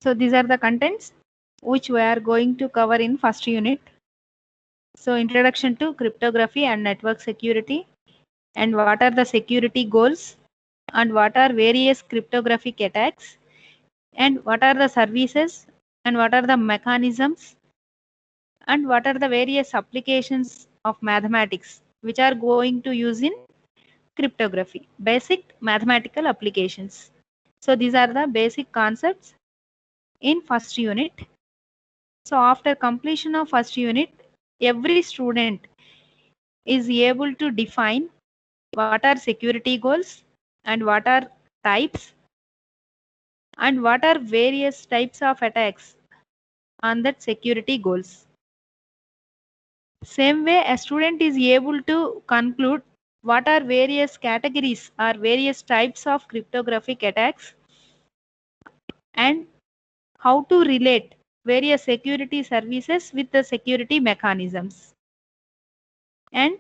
So these are the contents which we are going to cover in first unit. So introduction to cryptography and network security, and what are the security goals, and what are various cryptographic attacks, and what are the services, and what are the mechanisms, and what are the various applications of mathematics which are going to use in cryptography, basic mathematical applications. So these are the basic concepts in first unit. So after completion of first unit, every student is able to define what are security goals, and what are types, and what are various types of attacks on that security goals. Same way, a student is able to conclude what are various categories or various types of cryptographic attacks, and how to relate various security services with the security mechanisms, and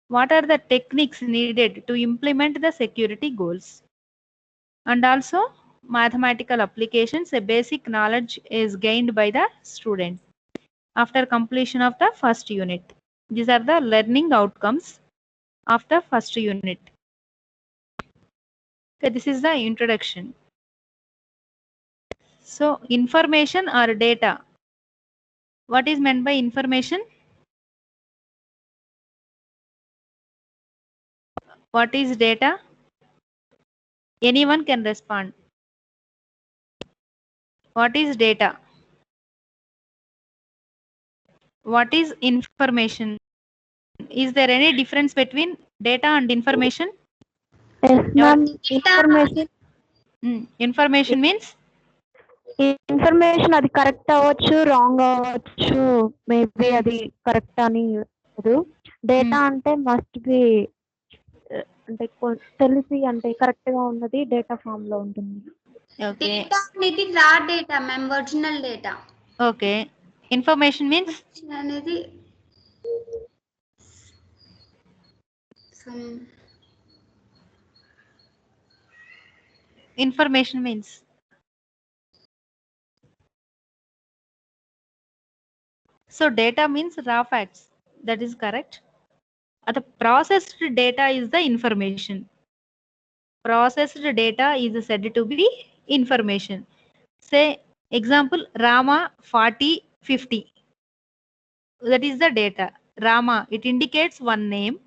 what are the techniques needed to implement the security goals. And also mathematical applications, a basic knowledge is gained by the student after completion of the first unit. These are the learning outcomes of the first unit. Okay, this is the introduction. So information or data. What is meant by information? What is data? Anyone can respond. What is data? What is information? Is there any difference between data and information? Yes, ma'am. Information means? Information అది correct అవ్వచ్చు, wrong అవ్వచ్చు, maybe అది correct అని లేదు. Data అంటే must be అంటే తెలిసి అంటే కరెక్ట్ గా ఉన్నది డేటా ఫామ్ లో ఉంటుంది. ఓకే. డేటా అనేది రా data ma'am, original data. Okay. Information means అనేది information means so data means raw facts, that is correct. The processed data is the information. Processed data is said to be information. Say example, Rama 4050, that is the data. Rama, it indicates one name.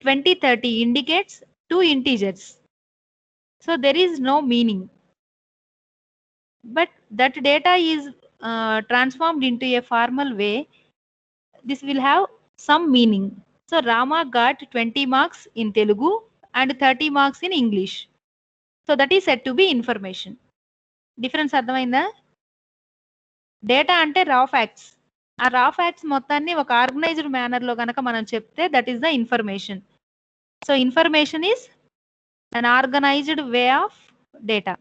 2030 indicates two integers, so there is no meaning, but that data is transformed into a formal way. This will have some meaning. So Rama got 20 marks in Telugu and 30 marks in English, so that is said to be information. Difference అర్థమైందా? Data అంటే రా facts. ఆ రా facts మొత్తాన్ని ఒక organised manner లో కనుక మనం చెప్తే that is the information. So information is an organised way of data.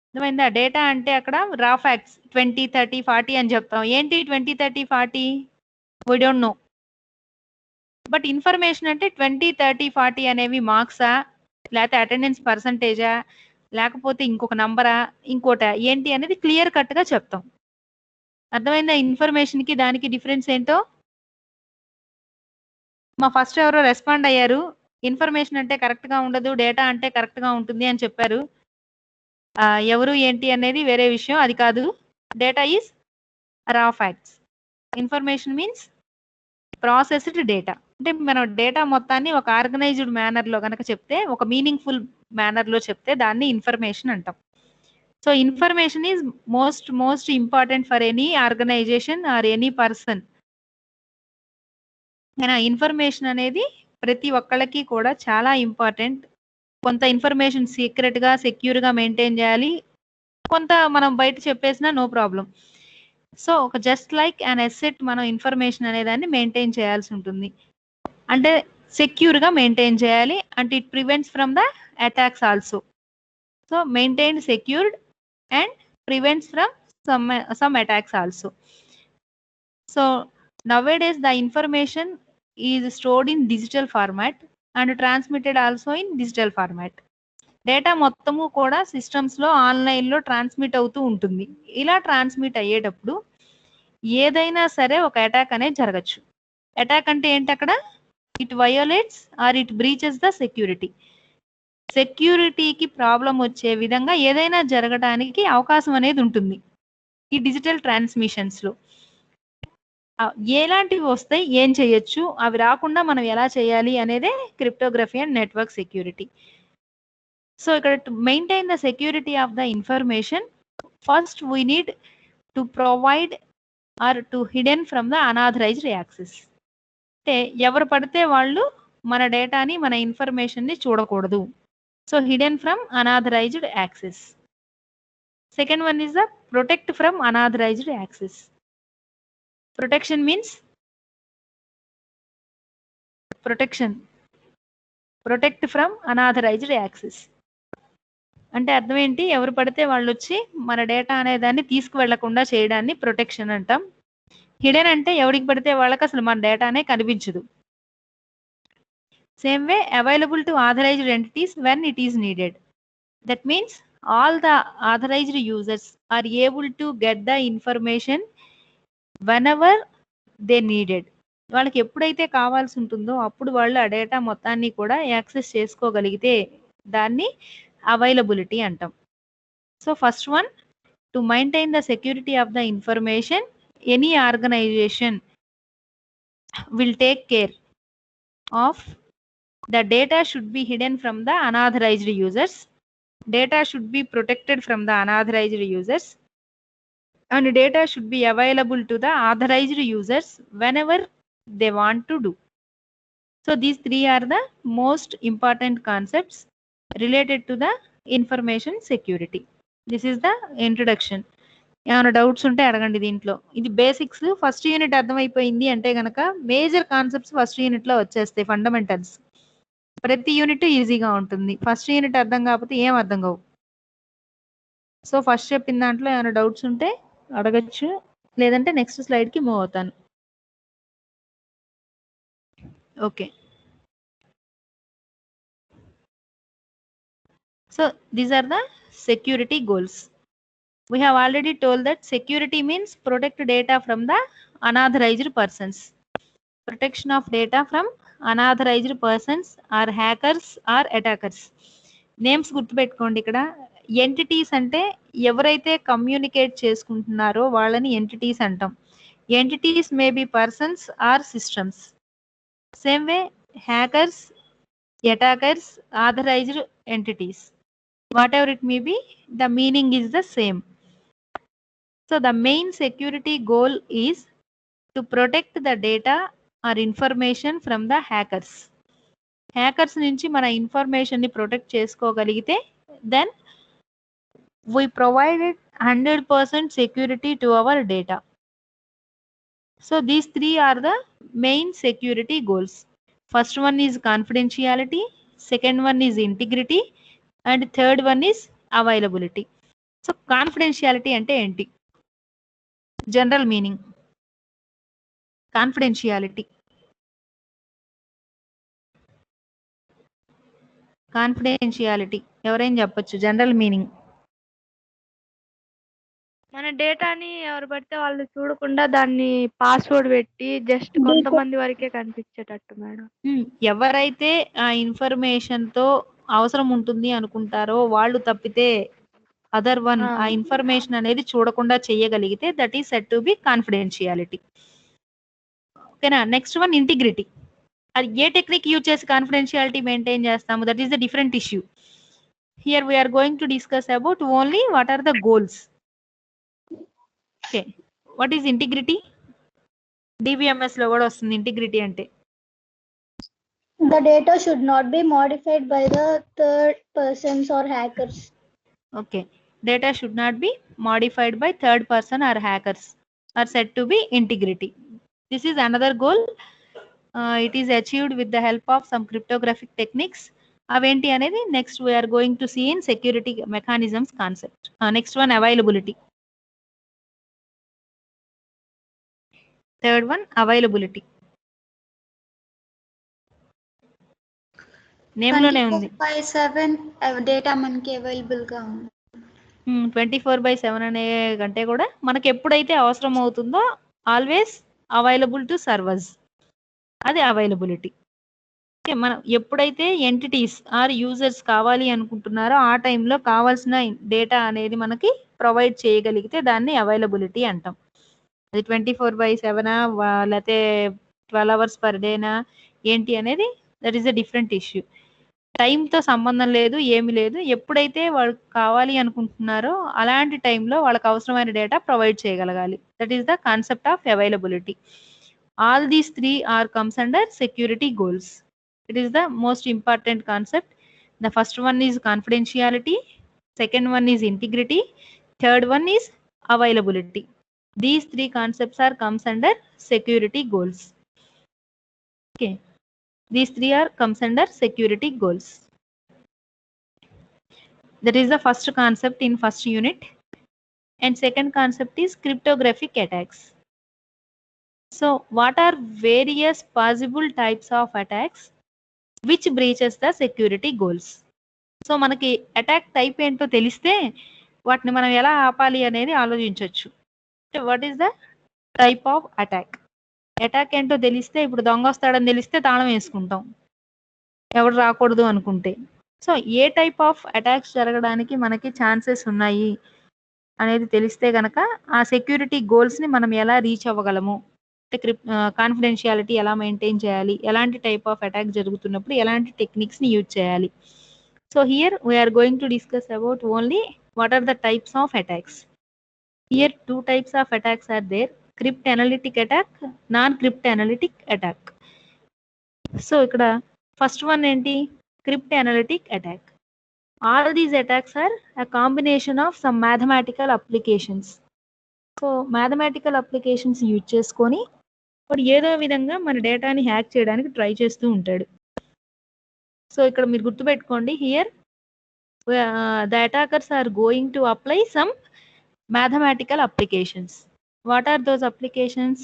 అర్థమైందా? డేటా అంటే అక్కడ రా ఫ్యాక్ట్స్ 20 30 40 అని చెప్తాం. ఏంటి 20 30 40? We don't know. But information అంటే 20 30 40 అనేవి మార్క్సా, లేకపోతే అటెండెన్స్ పర్సంటేజా, లేకపోతే ఇంకొక నంబరా, ఇంకోట ఏంటి అనేది క్లియర్ కట్ గా చెప్తాం. అర్థమైందా? ఇన్ఫర్మేషన్ కి దానికి డిఫరెన్స్ ఏంటో. మా ఫస్ట్ ఎవరో రెస్పాండ్ అయ్యారు, ఇన్ఫర్మేషన్ అంటే కరెక్ట్ గా ఉండదు, డేటా అంటే కరెక్ట్ గా ఉంటుంది అని చెప్పారు. ఎవరు ఏంటి అనేది వేరే విషయం, అది కాదు. డేటా ఈజ్ రా facts. Information means processed data. అంటే మనం డేటా మొత్తాన్ని ఒక ఆర్గనైజ్డ్ మేనర్ లో కనుక చెప్తే, ఒక మీనింగ్ఫుల్ మేనర్ లో చెప్తే దాన్ని ఇన్ఫర్మేషన్ అంటాం. So information is most important for any organisation or any person. Information అనేది ప్రతి ఒక్కళ్ళకి కూడా చాలా ఇంపార్టెంట్. కొంత ఇన్ఫర్మేషన్ సీక్రెట్ గా సెక్యూర్ గా మెయింటైన్ చేయాలి, కొంత మనం బయట చెప్పేసినా నో ప్రాబ్లం. సో ఒక జస్ట్ లైక్ అన్ అసెట్ మనం ఇన్ఫర్మేషన్ అనే దాన్ని మెయింటైన్ చేయాల్సి ఉంటుంది. అంటే సెక్యూర్ గా మెయింటైన్ చేయాలి, అంటే it prevents from the attacks also. So maintain secured and prevents from some attacks also. So nowadays the information is stored in digital format and transmitted also in digital format. Data మొత్తము కూడా సిస్టమ్స్లో ఆన్లైన్లో transmit అవుతూ ఉంటుంది. ఇలా transmit అయ్యేటప్పుడు ఏదైనా సరే ఒక అటాక్ అనేది జరగచ్చు. అటాక్ అంటే ఏంటి అక్కడ? It violates or it breaches the security. సెక్యూరిటీకి ప్రాబ్లం వచ్చే విధంగా ఏదైనా జరగడానికి అవకాశం అనేది ఉంటుంది ఈ డిజిటల్ ట్రాన్స్మిషన్స్లో. ఎలాంటివి వస్తాయి, ఏం చేయొచ్చు, అవి రాకుండా మనం ఎలా చేయాలి అనేదే cryptography and network security. So ఇక్కడ to maintain the security of the information, first we need to provide or to hidden from the unauthorised access. అంటే ఎవరు పడితే వాళ్ళు మన డేటాని, మన ఇన్ఫర్మేషన్ని చూడకూడదు. So hidden from unauthorised access. Second one is the protect from unauthorized access. Protection means protect from unauthorized access. అంటే అర్థం ఏంటి? ఎవరు పడితే వాళ్ళు వచ్చి మన డేటా అనే దాన్ని తీసుకువెళ్లకుండా చేయడాన్ని ప్రొటెక్షన్ అంటాం. హిడెన్ అంటే ఎవరికి పడితే వాళ్ళకి అసలు మన డేటానే కనిపించదు. Same way available to authorised entities when it is needed. That means all the authorized users are able to get the information whenever they needed. వాళ్ళకి ఎప్పుడైతే కావాల్సి ఉంటుందో అప్పుడు వాళ్ళు ఆ డేటా మొత్తాన్ని కూడా యాక్సెస్ చేసుకోగలిగితే దాన్ని అవైలబిలిటీ అంటాం. So first one, to maintain the security of the information, any organisation will take care of the data should be hidden from the unauthorized users. Data should be protected from the unauthorized users, and data should be available to the authorized users whenever they want to do. So these three are the most important concepts related to the information security. This is the introduction. ఏమైనా doubts ఉంటే అడగండి. దీంట్లో ఇది basics. First unit అర్థమైపోయింది అంటే గనక major concepts first యూనిట్లో వచ్చేస్తాయి, ఫండమెంటల్స్. ప్రతి యూనిట్ ఈజీగా ఉంటుంది. ఫస్ట్ యూనిట్ అర్థం కాకపోతే ఏం అర్థం కావు. సో ఫస్ట్ చెప్పిన దాంట్లో ఏమైనా డౌట్స్ ఉంటే అడగచ్చు, లేదంటే నెక్స్ట్ స్లైడ్కి మూవ్ అవుతాను. Okay, so these are the security goals. We have already told that security means protect data from the unauthorized persons. Protection of data from unauthorized persons or hackers or attackers. Names గుర్తుపెట్టుకోండి. ఇక్కడ entities అంటే ఎవరైతే communicate చేసుకుంటున్నారో వాళ్ళని entities అంటాం. Entities may be persons or systems. Same way hackers, attackers, authorised entities. Whatever it may be, the meaning is the same. So the main security goal is to protect the data or information from the hackers. Hackers నుంచి మన information ని protect చేసుకోగలిగితే then we provided 100% security to our data. So these three are the main security goals. First one is confidentiality, second one is integrity, and third one is availability. So confidentiality అంటే ఏంటి? General meaning confidentiality. Confidentiality ఎవరైనా చెప్పొచ్చు general meaning. మన డేటాని ఎవరు పడితే వాళ్ళు చూడకుండా దాన్ని పాస్వర్డ్ పెట్టి జస్ట్ కొంతమంది వరకే కనిపించేటట్టు మేడం. ఎవరైతే ఆ ఇన్ఫర్మేషన్ తో అవసరం ఉంటుంది అనుకుంటారో వాళ్ళు తప్పితే అదర్ వన్ ఆ ఇన్ఫర్మేషన్ అనేది చూడకుండా చేయగలిగితే that is set to be confidentiality. ఓకేనా? Next one integrity. అది ఏ టెక్నిక్ యూజ్ చేసి కాన్ఫిడెన్షియాలిటీ మెయింటైన్ చేస్తాము, that is the different issue. Here we're going to discuss about only what are the goals. Okay, what is integrity? DBMS లో కూడా వస్తుంది integrity అంటే. The data should not be modified by the third persons or hackers. Okay, data should not be modified by third person or hackers are said to be integrity. This is another goal. It is achieved with the help of some cryptographic techniques. Aventi anedi next we are going to see in security mechanisms concept. Next one, availability. Third one, availability. Name లోనే ఉంది. 24/7 data మనకి available గా ఉంది. 24/7 అనే కంటే కూడా మనకి ఎప్పుడైతే అవసరం అవుతుందో ఆల్వేస్ అవైలబుల్ టు సర్వర్స్, అది అవైలబిలిటీ. ఓకే, మనం ఎప్పుడైతే ఎంటిటీస్ ఆర్ యూజర్స్ కావాలి అనుకుంటున్నారో ఆ టైంలో కావాల్సిన డేటా అనేది మనకి ప్రొవైడ్ చేయగలిగితే దాన్ని అవైలబిలిటీ అంటాం. అది 24/7 లేకపోతే 12 అవర్స్ పర్ డేనా ఏంటి అనేది that is a different issue. టైంతో సంబంధం లేదు, ఏమి లేదు. ఎప్పుడైతే వాళ్ళకి కావాలి అనుకుంటున్నారో అలాంటి టైంలో వాళ్ళకి అవసరమైన డేటా ప్రొవైడ్ చేయగలగాలి. That is the concept of availability. All these three are comes under security goals. It is the most important concept. The first one is confidentiality, second one is integrity, third one is availability. These three concepts are comes under security goals. Okay, these three are comes under security goals. That is the first concept in first unit, and second concept is cryptographic attacks. So what are various possible types of attacks which breaches the security goals? So మనకి attack type ఏంటో తెలిస్తే వాటిని మనం ఎలా ఆపాలి అనేది ఆలోచించవచ్చు. What is the type of attack? Attack ఏంటో తెలిస్తే, ఇప్పుడు దొంగ వస్తాడని తెలిస్తే తాళం వేసుకుంటాం ఎవడు రాకూడదు అనుకుంటే. So A type of attacks జరగడానికి మనకి ఛాన్సెస్ ఉన్నాయి అనేది తెలిస్తే గనక ఆ సెక్యూరిటీ గోల్స్ని మనం ఎలా రీచ్ అవ్వగలము, అంటే కాన్ఫిడెన్షియాలిటీ ఎలా మెయింటైన్ చేయాలి, ఎలాంటి టైప్ ఆఫ్ అటాక్ జరుగుతున్నప్పుడు ఎలాంటి టెక్నిక్స్ని యూజ్ చేయాలి. So here we are going to discuss about only what are the types of attacks. Here two types of attacks are there: cryptanalytic attack, non-cryptanalytic attack. So ikkada first one enti cryptanalytic attack. All these attacks are a combination of some mathematical applications. So mathematical applications use చేసుకొని వాడు ఏదో విధంగా మన డేటాని hack చేయడానికి try చేస్తూ ఉంటాడు. So ఇక్కడ మీరు గుర్తుపెట్టుకోండి, here the attackers are going to apply some mathematical applications. What are those applications?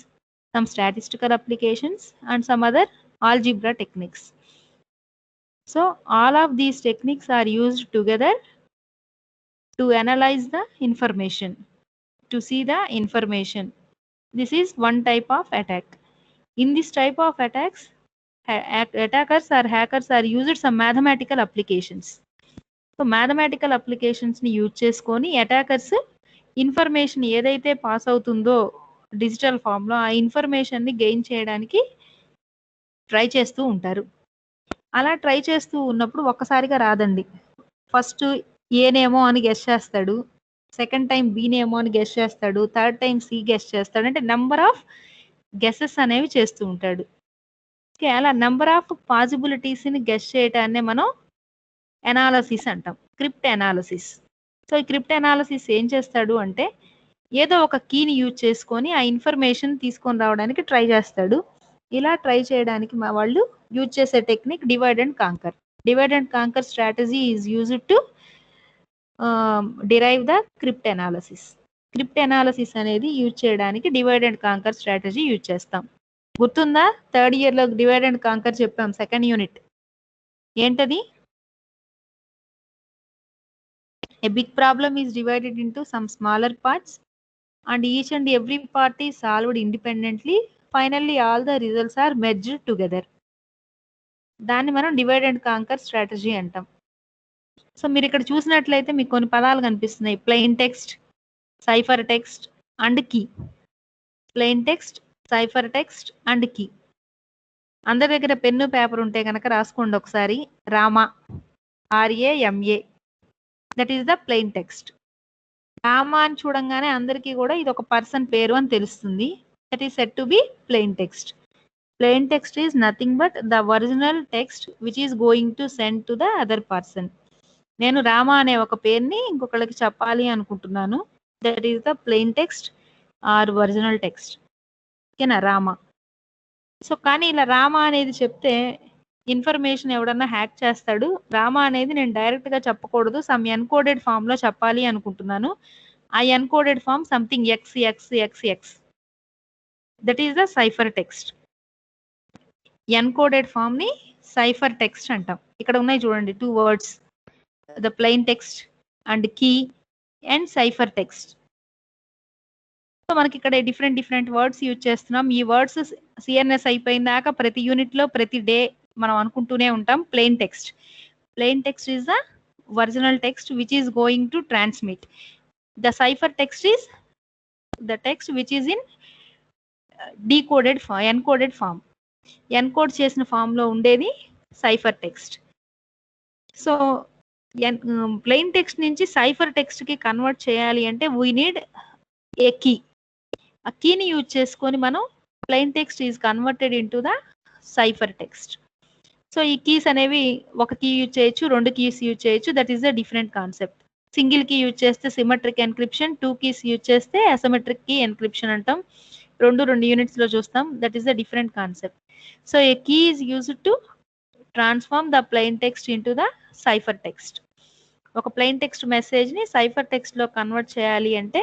Some statistical applications and some other algebra techniques. So all of these techniques are used together to analyze the information, to see the information. This is one type of attack. In this type of attacks, attackers or hackers are used some mathematical applications. So mathematical అప్లికేషన్స్ని use చేసుకొని attackers information ఏదైతే pass అవుతుందో digital ఫామ్లో ఆ ఇన్ఫర్మేషన్ని gain చేయడానికి try చేస్తూ ఉంటారు. అలా ట్రై చేస్తూ ఉన్నప్పుడు ఒక్కసారిగా రాదండి. ఫస్ట్ ఏనేమో అని గెస్ చేస్తాడు, సెకండ్ టైం బీనేమో అని గెస్ చేస్తాడు, థర్డ్ టైం సి గెస్ చేస్తాడు. అంటే నెంబర్ ఆఫ్ గెసెస్ అనేవి చేస్తూ ఉంటాడు. ఓకే, అలా నెంబర్ ఆఫ్ పాసిబిలిటీస్ని గెస్ చేయటాన్నే మనం ఎనాలసిస్ అంటాం, క్రిప్ట్ ఎనాలసిస్. సో ఈ క్రిప్ట్ ఎనాలసిస్ ఏం చేస్తాడు అంటే ఏదో ఒక కీని యూజ్ చేసుకొని ఆ ఇన్ఫర్మేషన్ తీసుకొని రావడానికి ట్రై చేస్తాడు. ఇలా ట్రై చేయడానికి వాళ్ళు యూజ్ చేసే technique divide and canker. Divide and conquer strategy is used to derive the crypt analysis. Crypt analysis అనేది యూజ్ చేయడానికి divide and conquer strategy use చేస్తాం. గుర్తుందా? థర్డ్ ఇయర్లో డివైడ్ అండ్ కాంకర్ చెప్పాం, సెకండ్ యూనిట్. ఏంటది? A big problem is divided into some smaller parts and each and every part is solved independently. Finally, all the results are merged together. దాన్ని మనం divide and conquer strategy అంటాం. So మీరు ఇక్కడ చూసినట్లయితే మీకు కొన్ని పదాలు కనిపిస్తున్నాయి: plain text, cipher text and key. Plain text, cipher text and key. అందరి దగ్గర పెన్ను పేపర్ ఉంటే కనుక రాసుకోండి ఒకసారి. Rama, RAMA, that is the plain text. Rama అని చూడంగానే అందరికీ కూడా ఇది ఒక పర్సన్ పేరు అని తెలుస్తుంది. That is said to be plain text. Plain text is nothing but the original text which is going to send to the other person. నేను రామా అనే ఒక పేరుని ఇంకొకళ్ళకి చెప్పాలి అనుకుంటున్నాను. That is the plain text are original text. ఓకేనా, Rama. So కానీ ఇలా రామా అనేది చెప్తే ఇన్ఫర్మేషన్ ఎవడన్నా హ్యాక్ చేస్తాడు. రామా అనేది నేను డైరెక్ట్గా చెప్పకూడదు, సమ్ ఎన్కోడెడ్ ఫామ్లో చెప్పాలి అనుకుంటున్నాను. ఆ encoded form something XXXX. That is the cipher text. Encoded ఫామ్ని సైఫర్ టెక్స్ట్ అంటాం. ఇక్కడ ఉన్నాయి చూడండి 2 words, the plain text and key and cipher text. So మనకి ఇక్కడ డిఫరెంట్ వర్డ్స్ యూజ్ చేస్తున్నాం. ఈ వర్డ్స్ సిఎన్ఎస్ అయిపోయిందాక ప్రతి యూనిట్ లో ప్రతి డే మనం అనుకుంటూనే ఉంటాం plain text. Plain text is the original text which is going to transmit. The cipher text is the text which is in decoded encoded form. Encode చేసిన form లో ఉండేది cipher text. So plain text నుంచి cipher text కి convert చేయాలి అంటే we need a key. ఆ కీని use చేసుకొని మనం plain text is converted into the cipher text. So ఈ కీస్ అనేవి ఒక కీ యూజ్ చేయొచ్చు, 2 కీస్ యూజ్ చేయొచ్చు. That is the different concept. Single key use చేస్తే సిమెట్రిక్ ఎన్క్రిప్షన్, 2 కీస్ యూజ్ చేస్తే అసిమెట్రిక్ కీ ఎన్క్రిప్షన్ అంటాం. 2 యూనిట్స్ లో చూస్తాం. That is the different concept. So a key is used to transform the plain text into the cipher text. ఒక plain text message ని cipher text లో convert చేయాలి అంటే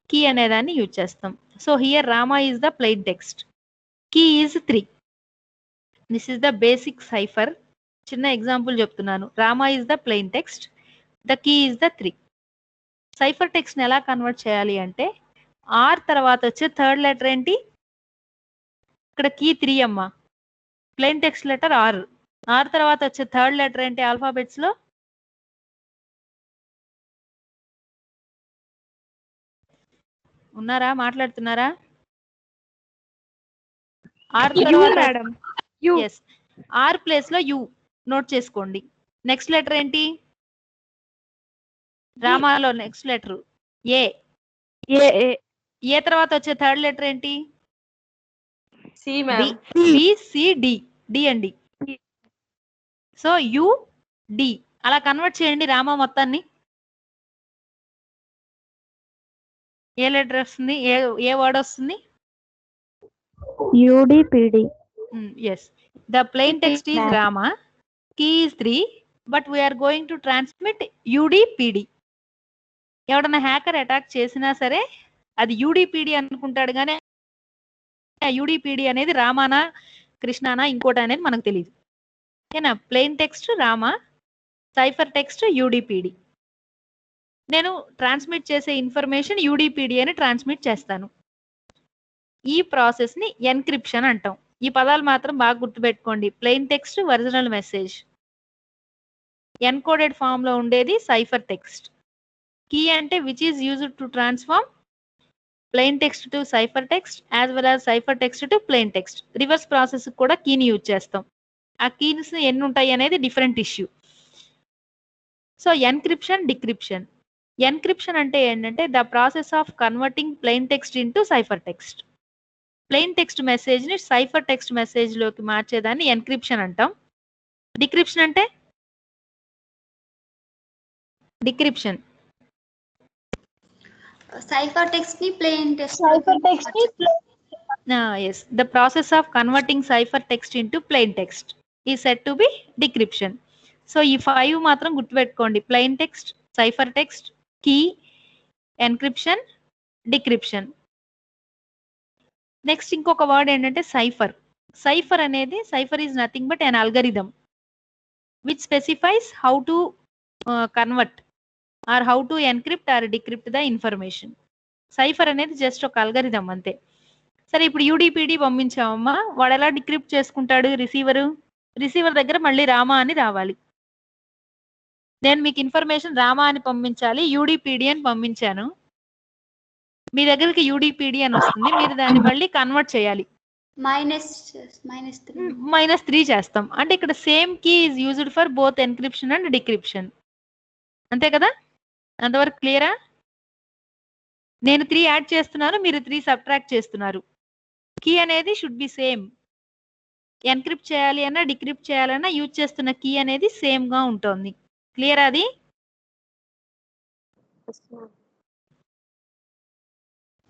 key అనేదాన్ని use చేస్తాం. So here Rama is the plain text, key is 3. This is the basic cipher. చిన్న example చెప్తున్నాను. Rama is the plain text, the key is the 3. Cipher text ని ఎలా కన్వర్ట్ చేయాలి అంటే ఆర్ తర్వాత వచ్చే థర్డ్ లెటర్ ఏంటి? ఇక్కడ కీ 3 అమ్మా, plain text letter R. R తర్వాత వచ్చే థర్డ్ లెటర్ ఏంటి ఆల్ఫాబెట్స్ లో? ఉన్నారా, మాట్లాడుతున్నారా? ఆర్ తర్వాత ఎస్, ఆర్ ప్లేస్ లో యు నోట్ చేసుకోండి. నెక్స్ట్ లెటర్ ఏంటి రామాలో? Next letter A. ఏ తర్వాత వచ్చే థర్డ్ లెటర్ ఏంటి? C ma'am. B C D. D అండి. సో యు డి అలా కన్వర్ట్ చేయండి రామా మొత్తాన్ని. ఏ లెటర్ వస్తుంది? ఏ వర్డ్ వస్తుంది? U D P D. Yes, the plain text is Rama, key is 3, but we're going to transmit U D P D. ఎవడన్నా హ్యాకర్ అటాక్ చేసినా సరే అది యుడిపిడి అనుకుంటాడు, కానీ యుడిపిడి అనేది రామానా కృష్ణానా ఇంకోటి అనేది మనకు తెలియదు. ఓకేనా? Plain text Rama, cipher text U D P D. నేను ట్రాన్స్మిట్ చేసే ఇన్ఫర్మేషన్ యుడిపిడి అని ట్రాన్స్మిట్ చేస్తాను. ఈ ప్రాసెస్ ని ఎన్క్రిప్షన్ అంటాం. ఈ పదాలు మాత్రం బాగా గుర్తుపెట్టుకోండి. Plain text original message, encoded form లో ఉండేది సైఫర్ టెక్స్ట్. కీ అంటే which is used to transform plain text to cipher text as well as cipher text to plain text. Reverse process కూడా కీని యూజ్ చేస్తాం. ఆ కీస్ ఎన్ని ఉంటాయి అనేది different issue. So encryption, decryption. Encryption అంటే ఏంటంటే the process of converting plain text into cipher text. Plain text message ని సైఫర్ టెక్స్ట్ మెసేజ్ లోకి మార్చేదాన్ని ఎన్క్రిప్షన్ అంటాం. డిక్రిప్షన్ అంటే డిక్రిప్షన్. సైఫర్ టెక్స్ట్ ని plain text yes, the process of converting cipher text into plain text is said to be decryption. So ఈ 5 మాత్రం గుర్తుపెట్టుకోండి. Plain text, cipher text, key, encryption, decryption. Next ఇంకొక word ఏంటంటే cipher. Cipher అనేది cipher is nothing but an algorithm which specifies how to convert or how to encrypt or decrypt the information. Cipher అనేది just ఒక algorithm అంతే. సరే, ఇప్పుడు యూడిపిడి పంపించామమ్మా, వాడు ఎలా డిక్రిప్ట్ చేసుకుంటాడు? రిసీవర్ దగ్గర మళ్ళీ రామా అని రావాలి. నేను మీకు ఇన్ఫర్మేషన్ రామా అని పంపించాలి, యూడిపిడి అని పంపించాను, మీ దగ్గరికి యూడిపిడి అని వస్తుంది, మీరు దాన్ని మళ్ళీ కన్వర్ట్ చేయాలి. -3 చేస్తాం. అంటే ఇక్కడ same key is used for both encryption and decryption. అంతే కదా? అంతవరకు క్లియరా? నేను 3 యాడ్ చేస్తున్నాను, మీరు 3 సబ్ట్రాక్ట్ చేస్తున్నారు. కీ అనేది షుడ్ బి సేమ్. ఎన్క్రిప్ట్ చేయాలి అన్నా డిక్రిప్ట్ చేయాలన్నా యూజ్ చేస్తున్న కీ అనేది సేమ్ గా ఉంటుంది. క్లియర్? అది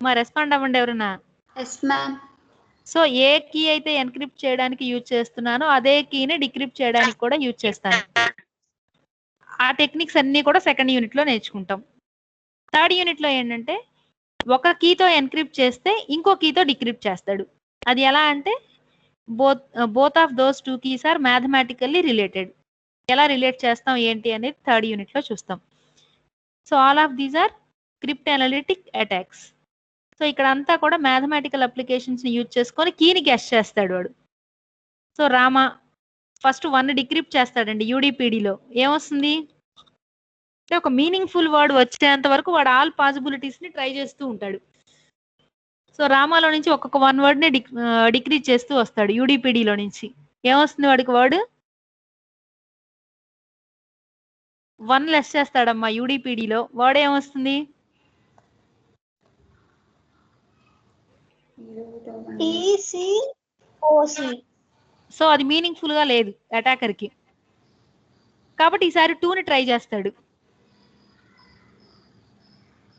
మా రెస్పాండ్ అవ్వండి ఎవరన్నా. సో ఏ కీ అయితే ఎన్క్రిప్ట్ చేయడానికి యూజ్ చేస్తున్నానో అదే కీని డిక్రిప్ట్ చేయడానికి కూడా యూజ్ చేస్తాను. ఆ టెక్నిక్స్ అన్ని కూడా సెకండ్ యూనిట్ లో నేర్చుకుంటాం. థర్డ్ యూనిట్ లో ఏంటంటే ఒక కీతో ఎన్క్రిప్ట్ చేస్తే ఇంకో కీతో డిక్రిప్ట్ చేస్తాడు. అది ఎలా అంటే both of those 2 keys are mathematically related. ఎలా రిలేట్ చేస్తాం ఏంటి అనేది థర్డ్ యూనిట్ లో చూస్తాం. So all of these are cryptanalytic attacks. So ఇక్కడ అంతా కూడా మ్యాథమెటికల్ అప్లికేషన్స్ ని యూజ్ చేసుకొని కీని గెస్ చేస్తాడు వాడు. సో రామ ఫస్ట్ 1 డిక్రిప్ట్ చేస్తాడండి యూడిపిడిలో. ఏమొస్తుంది అంటే ఒక మీనింగ్ఫుల్ వర్డ్ వచ్చేంత వరకు వాడు ఆల్ పాసిబిలిటీస్ ని ట్రై చేస్తూ ఉంటాడు. సో రామాలో నుంచి ఒక్కొక్క 1 వర్డ్ ని డిక్రీజ్ చేస్తూ వస్తాడు యూడిపిడిలో నుంచి. ఏమొస్తుంది వాడికి వర్డ్ 1 లెస్ చేస్తాడమ్మా యూడిపిడిలో. వర్డ్ ఏమొస్తుంది ECOC. సో అది మీనింగ్ఫుల్ గా లేదు అటాకర్ కి, కాబట్టి ఈసారి 2 ని ట్రై చేస్తాడు.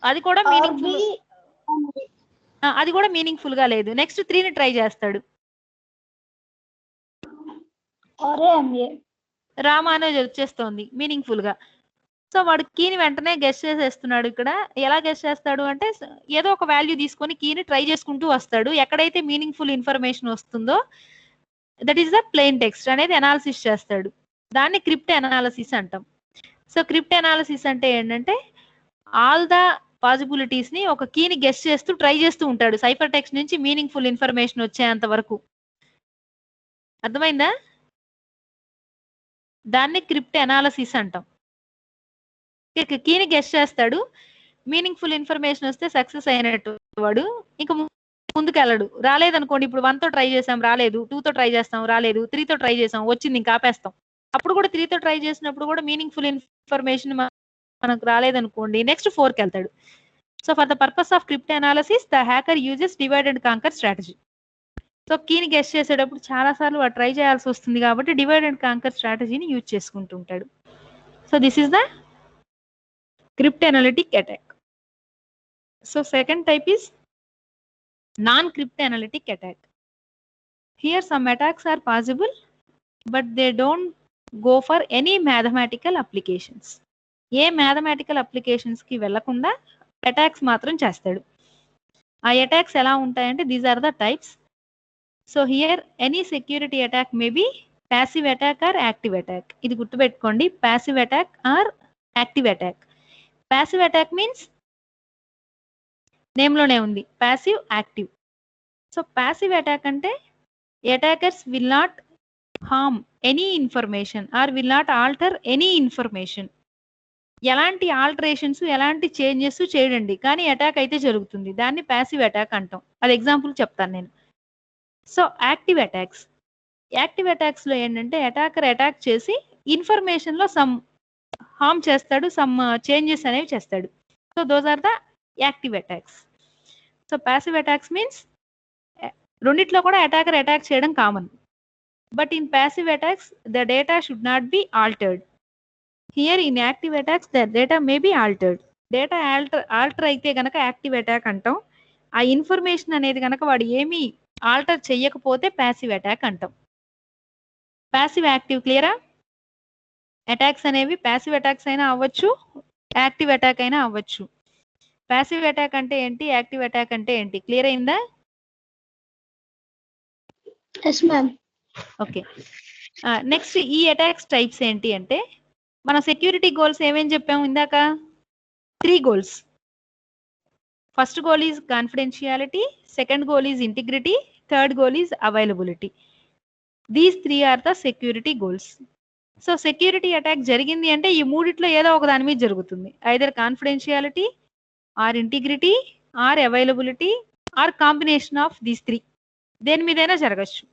అది కూడా మీనింగ్ఫుల్ గా లేదు. నెక్స్ట్ 3 ని ట్రై చేస్తాడు. రామ అనేది వచ్చేస్తోంది మీనింగ్ఫుల్ గా. సో వాడు కీని వెంటనే గెస్ చేసేస్తున్నాడు. ఇక్కడ ఎలా గెస్ చేస్తాడు అంటే ఏదో ఒక వాల్యూ తీసుకొని కీని ట్రై చేసుకుంటూ వస్తాడు. ఎక్కడైతే మీనింగ్ఫుల్ ఇన్ఫర్మేషన్ వస్తుందో that is the plain text అనేది అనాలిసిస్ చేస్తాడు. దాన్ని క్రిప్ట్ అనాలిసిస్ అంటాం. సో క్రిప్ట్ అనాలిసిస్ అంటే ఏంటంటే ఆల్ ద పాసిబిలిటీస్ ని ఒక కీని గెస్ చేస్తూ ట్రై చేస్తూ ఉంటాడు సైఫర్ టెక్స్ట్ నుంచి మీనింగ్ఫుల్ ఇన్ఫర్మేషన్ వచ్చేంత వరకు. అర్థమైందా? దాన్ని క్రిప్ట్ అనాలిసిస్ అంటాం. కీని గెస్ చేస్తాడు, మీనింగ్ఫుల్ ఇన్ఫర్మేషన్ వస్తే సక్సెస్ అయినట్టు వాడు ఇంకా ముందుకు వెళ్ళడు. రాలేదనుకోండి, ఇప్పుడు 1 తో ట్రై చేసాం రాలేదు, 2 తో ట్రై చేస్తాం రాలేదు, 3 తో ట్రై చేసాం వచ్చింది ఇంకా ఆపేస్తాం. అప్పుడు కూడా 3 తో ట్రై చేసినప్పుడు కూడా మీనింగ్ఫుల్ ఇన్ఫర్మేషన్ మనకు రాలేదనుకోండి నెక్స్ట్ 4కి వెళ్తాడు. So for the purpose of crypt analysis the hacker uses divide and conquer strategy. So కీని గెస్ చేసేటప్పుడు చాలా సార్లు వాడు ట్రై చేయాల్సి వస్తుంది కాబట్టి డివైడ్ అండ్ కాంకర్ స్ట్రాటజీని యూజ్ చేసుకుంటూ ఉంటాడు. So this is the crypt analytic attack. So second type is non-crypt analytic attack. Here some attacks are possible, but they don't go for any mathematical applications. ఏ mathematical applications కి వెళ్లకుండా attacks మాత్రం చేస్తాడు. ఆ attacks ఎలా ఉంటాయంటే these are the types. So here any security attack may be passive attack or active attack. ఇది గుర్తుపెట్టుకోండి, passive attack or active attack. Passive attack means నేమ్లోనే ఉంది passive active. So passive attack అంటే attackers will not harm any information or will not alter any information. ఎలాంటి alterations ఎలాంటి changes చేయడండి, కానీ attack అయితే జరుగుతుంది. దాన్ని ప్యాసివ్ అటాక్ అంటాం. అది ఎగ్జాంపుల్ చెప్తాను నేను. So active attacks. Active attacks లో ఏంటంటే అటాకర్ అటాక్ చేసి ఇన్ఫర్మేషన్ లో సమ్ హార్మ్ చేస్తాడు, సమ్ చేంజెస్ అనేవి చేస్తాడు. So those are the active attacks. So passive attacks means రెండిట్లో కూడా అటాకర్ అటాక్ చేయడం common, but in passive attacks the data should not be altered. Here in active attacks the data may be altered. Data alter అయితే గనక active attack అంటాం. ఆ information అనేది గనక వాడు ఏమీ ఆల్టర్ చెయ్యకపోతే ప్యాసివ్ అటాక్ అంటాం. ప్యాసివ్ యాక్టివ్ క్లియరా? అటాక్స్ అనేవి ప్యాసివ్ అటాక్స్ అయినా అవ్వచ్చు, యాక్టివ్ అటాక్ అయినా అవ్వచ్చు. ప్యాసివ్ అటాక్ అంటే ఏంటి, యాక్టివ్ అటాక్ అంటే ఏంటి, క్లియర్ అయిందా? Yes, ma'am. ఓకే. నెక్స్ట్ ఈ అటాక్స్ టైప్స్ ఏంటి అంటే మన సెక్యూరిటీ గోల్స్ ఏమేం చెప్పాము ఇందాక? 3 goals. First goal is confidentiality, second goal is integrity, third goal is availability. These 3 are the security goals. So security attack జరిగింది అంటే ఈ మూడిట్లో ఏదో ఒక దాని మీద జరుగుతుంది. Either confidentiality or integrity or availability or combination of these 3. దేని మీదైనా జరగచ్చు.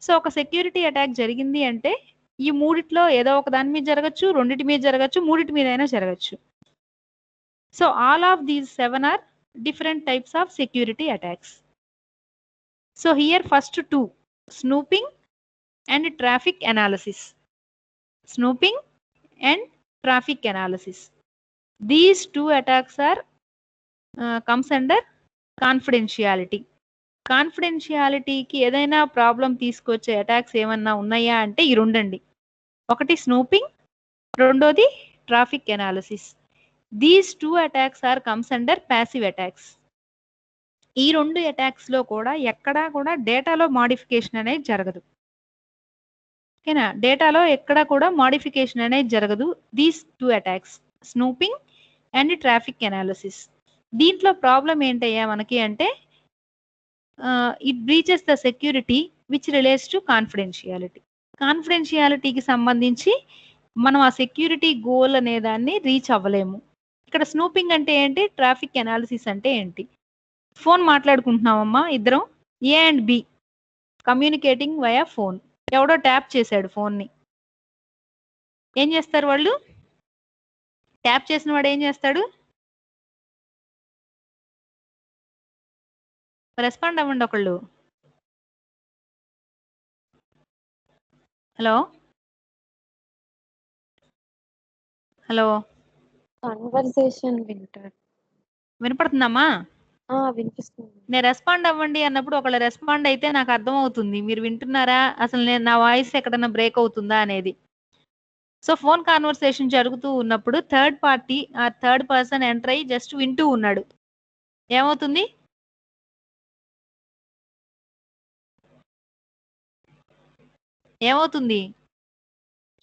సో ఒక సెక్యూరిటీ అటాక్ జరిగింది అంటే ఈ మూడిట్లో ఏదో ఒక దాని మీద జరగచ్చు, రెండింటి మీద జరగచ్చు, మూడింటి మీద అయినా జరగచ్చు. So all of these 7 are different types of security attacks. So here first 2, snooping and traffic analysis. Snooping and traffic analysis. These 2 attacks are comes under confidentiality. కాన్ఫిడెన్షియాలిటీకి ఏదైనా ప్రాబ్లం తీసుకొచ్చే అటాక్స్ ఏమన్నా ఉన్నాయా అంటే ఈ రెండండి. ఒకటి స్నూపింగ్, రెండోది traffic analysis. These 2 attacks are comes under passive attacks. ఈ 2 attacks లో కూడా ఎక్కడా కూడా డేటాలో మాడిఫికేషన్ అనేది జరగదు. ఓకేనా? డేటాలో ఎక్కడ కూడా మోడిఫికేషన్ అనేది జరగదు. These 2 attacks snooping and traffic analysis. దీంట్లో ప్రాబ్లం ఏంటయ్యా మనకి అంటే it breaches the security which relates to confidentiality. కాన్ఫిడెన్షియాలిటీకి సంబంధించి మనం ఆ సెక్యూరిటీ గోల్ అనే దాన్ని రీచ్ అవ్వలేము. ఇక్కడ స్నూపింగ్ అంటే ఏంటి, ట్రాఫిక్ అనాలిసిస్ అంటే ఏంటి? ఫోన్ మాట్లాడుకుంటున్నామమ్మా ఇద్దరం, A and B communicating via phone. ఎవడో ట్యాప్ చేశాడు ఫోన్ని. ఏం చేస్తారు వాళ్ళు? ట్యాప్ చేసిన వాడు ఏం చేస్తాడు? రెస్పాండ్ అవ్వండి ఒకళ్ళు. హలో హలో కన్వర్సేషన్ వింటారు. వినపడుతుందమ్మా? వినిపిస్తుంది. నేను రెస్పాండ్ అవ్వండి అన్నప్పుడు ఒకళ్ళు రెస్పాండ్ అయితే నాకు అర్థం అవుతుంది మీరు వింటున్నారా, అసలు నేను నా వాయిస్ ఎక్కడన్నా బ్రేక్ అవుతుందా అనేది. సో ఫోన్ కాన్వర్సేషన్ జరుగుతూ ఉన్నప్పుడు థర్డ్ పార్టీ ఆ థర్డ్ పర్సన్ ఎంటర్ అయ్యి జస్ట్ వింటూ ఉన్నాడు. ఏమవుతుంది? ఏమవుతుంది?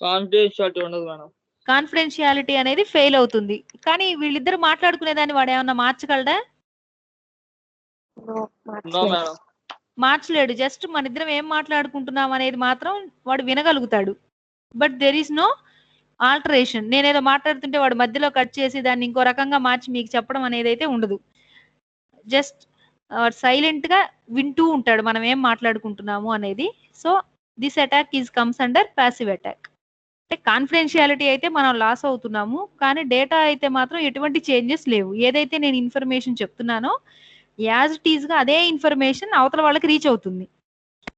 కాన్ఫిడెన్షియాలిటీ ఉండదు మేడం. కాన్ఫిడెన్షియాలిటీ అనేది ఫెయిల్ అవుతుంది. కానీ వీళ్ళిద్దరు మాట్లాడుకునేదాన్ని వాడు ఏమన్నా మార్చగలడా? No madam. మార్చలేడు. జస్ట్ మన ఇద్దరం ఏం మాట్లాడుకుంటున్నాం అనేది మాత్రం వాడు వినగలుగుతాడు. But there is no alteration. నేనేదో మాట్లాడుతుంటే వాడు మధ్యలో కట్ చేసి దాన్ని ఇంకో రకంగా మార్చి మీకు చెప్పడం అనేది అయితే ఉండదు. జస్ట్ సైలెంట్ గా వింటూ ఉంటాడు మనం ఏం మాట్లాడుకుంటున్నాము అనేది. So this attack is comes under passive attack. అంటే కాన్ఫిడెన్షియాలిటీ అయితే మనం లాస్ అవుతున్నాము, కానీ డేటా అయితే మాత్రం ఎటువంటి చేంజెస్ లేవు. ఏదైతే నేను ఇన్ఫర్మేషన్ చెప్తున్నానో యాజ్ ఇట్ ఈజ్ గా అదే ఇన్ఫర్మేషన్ అవతల వాళ్ళకి రీచ్ అవుతుంది.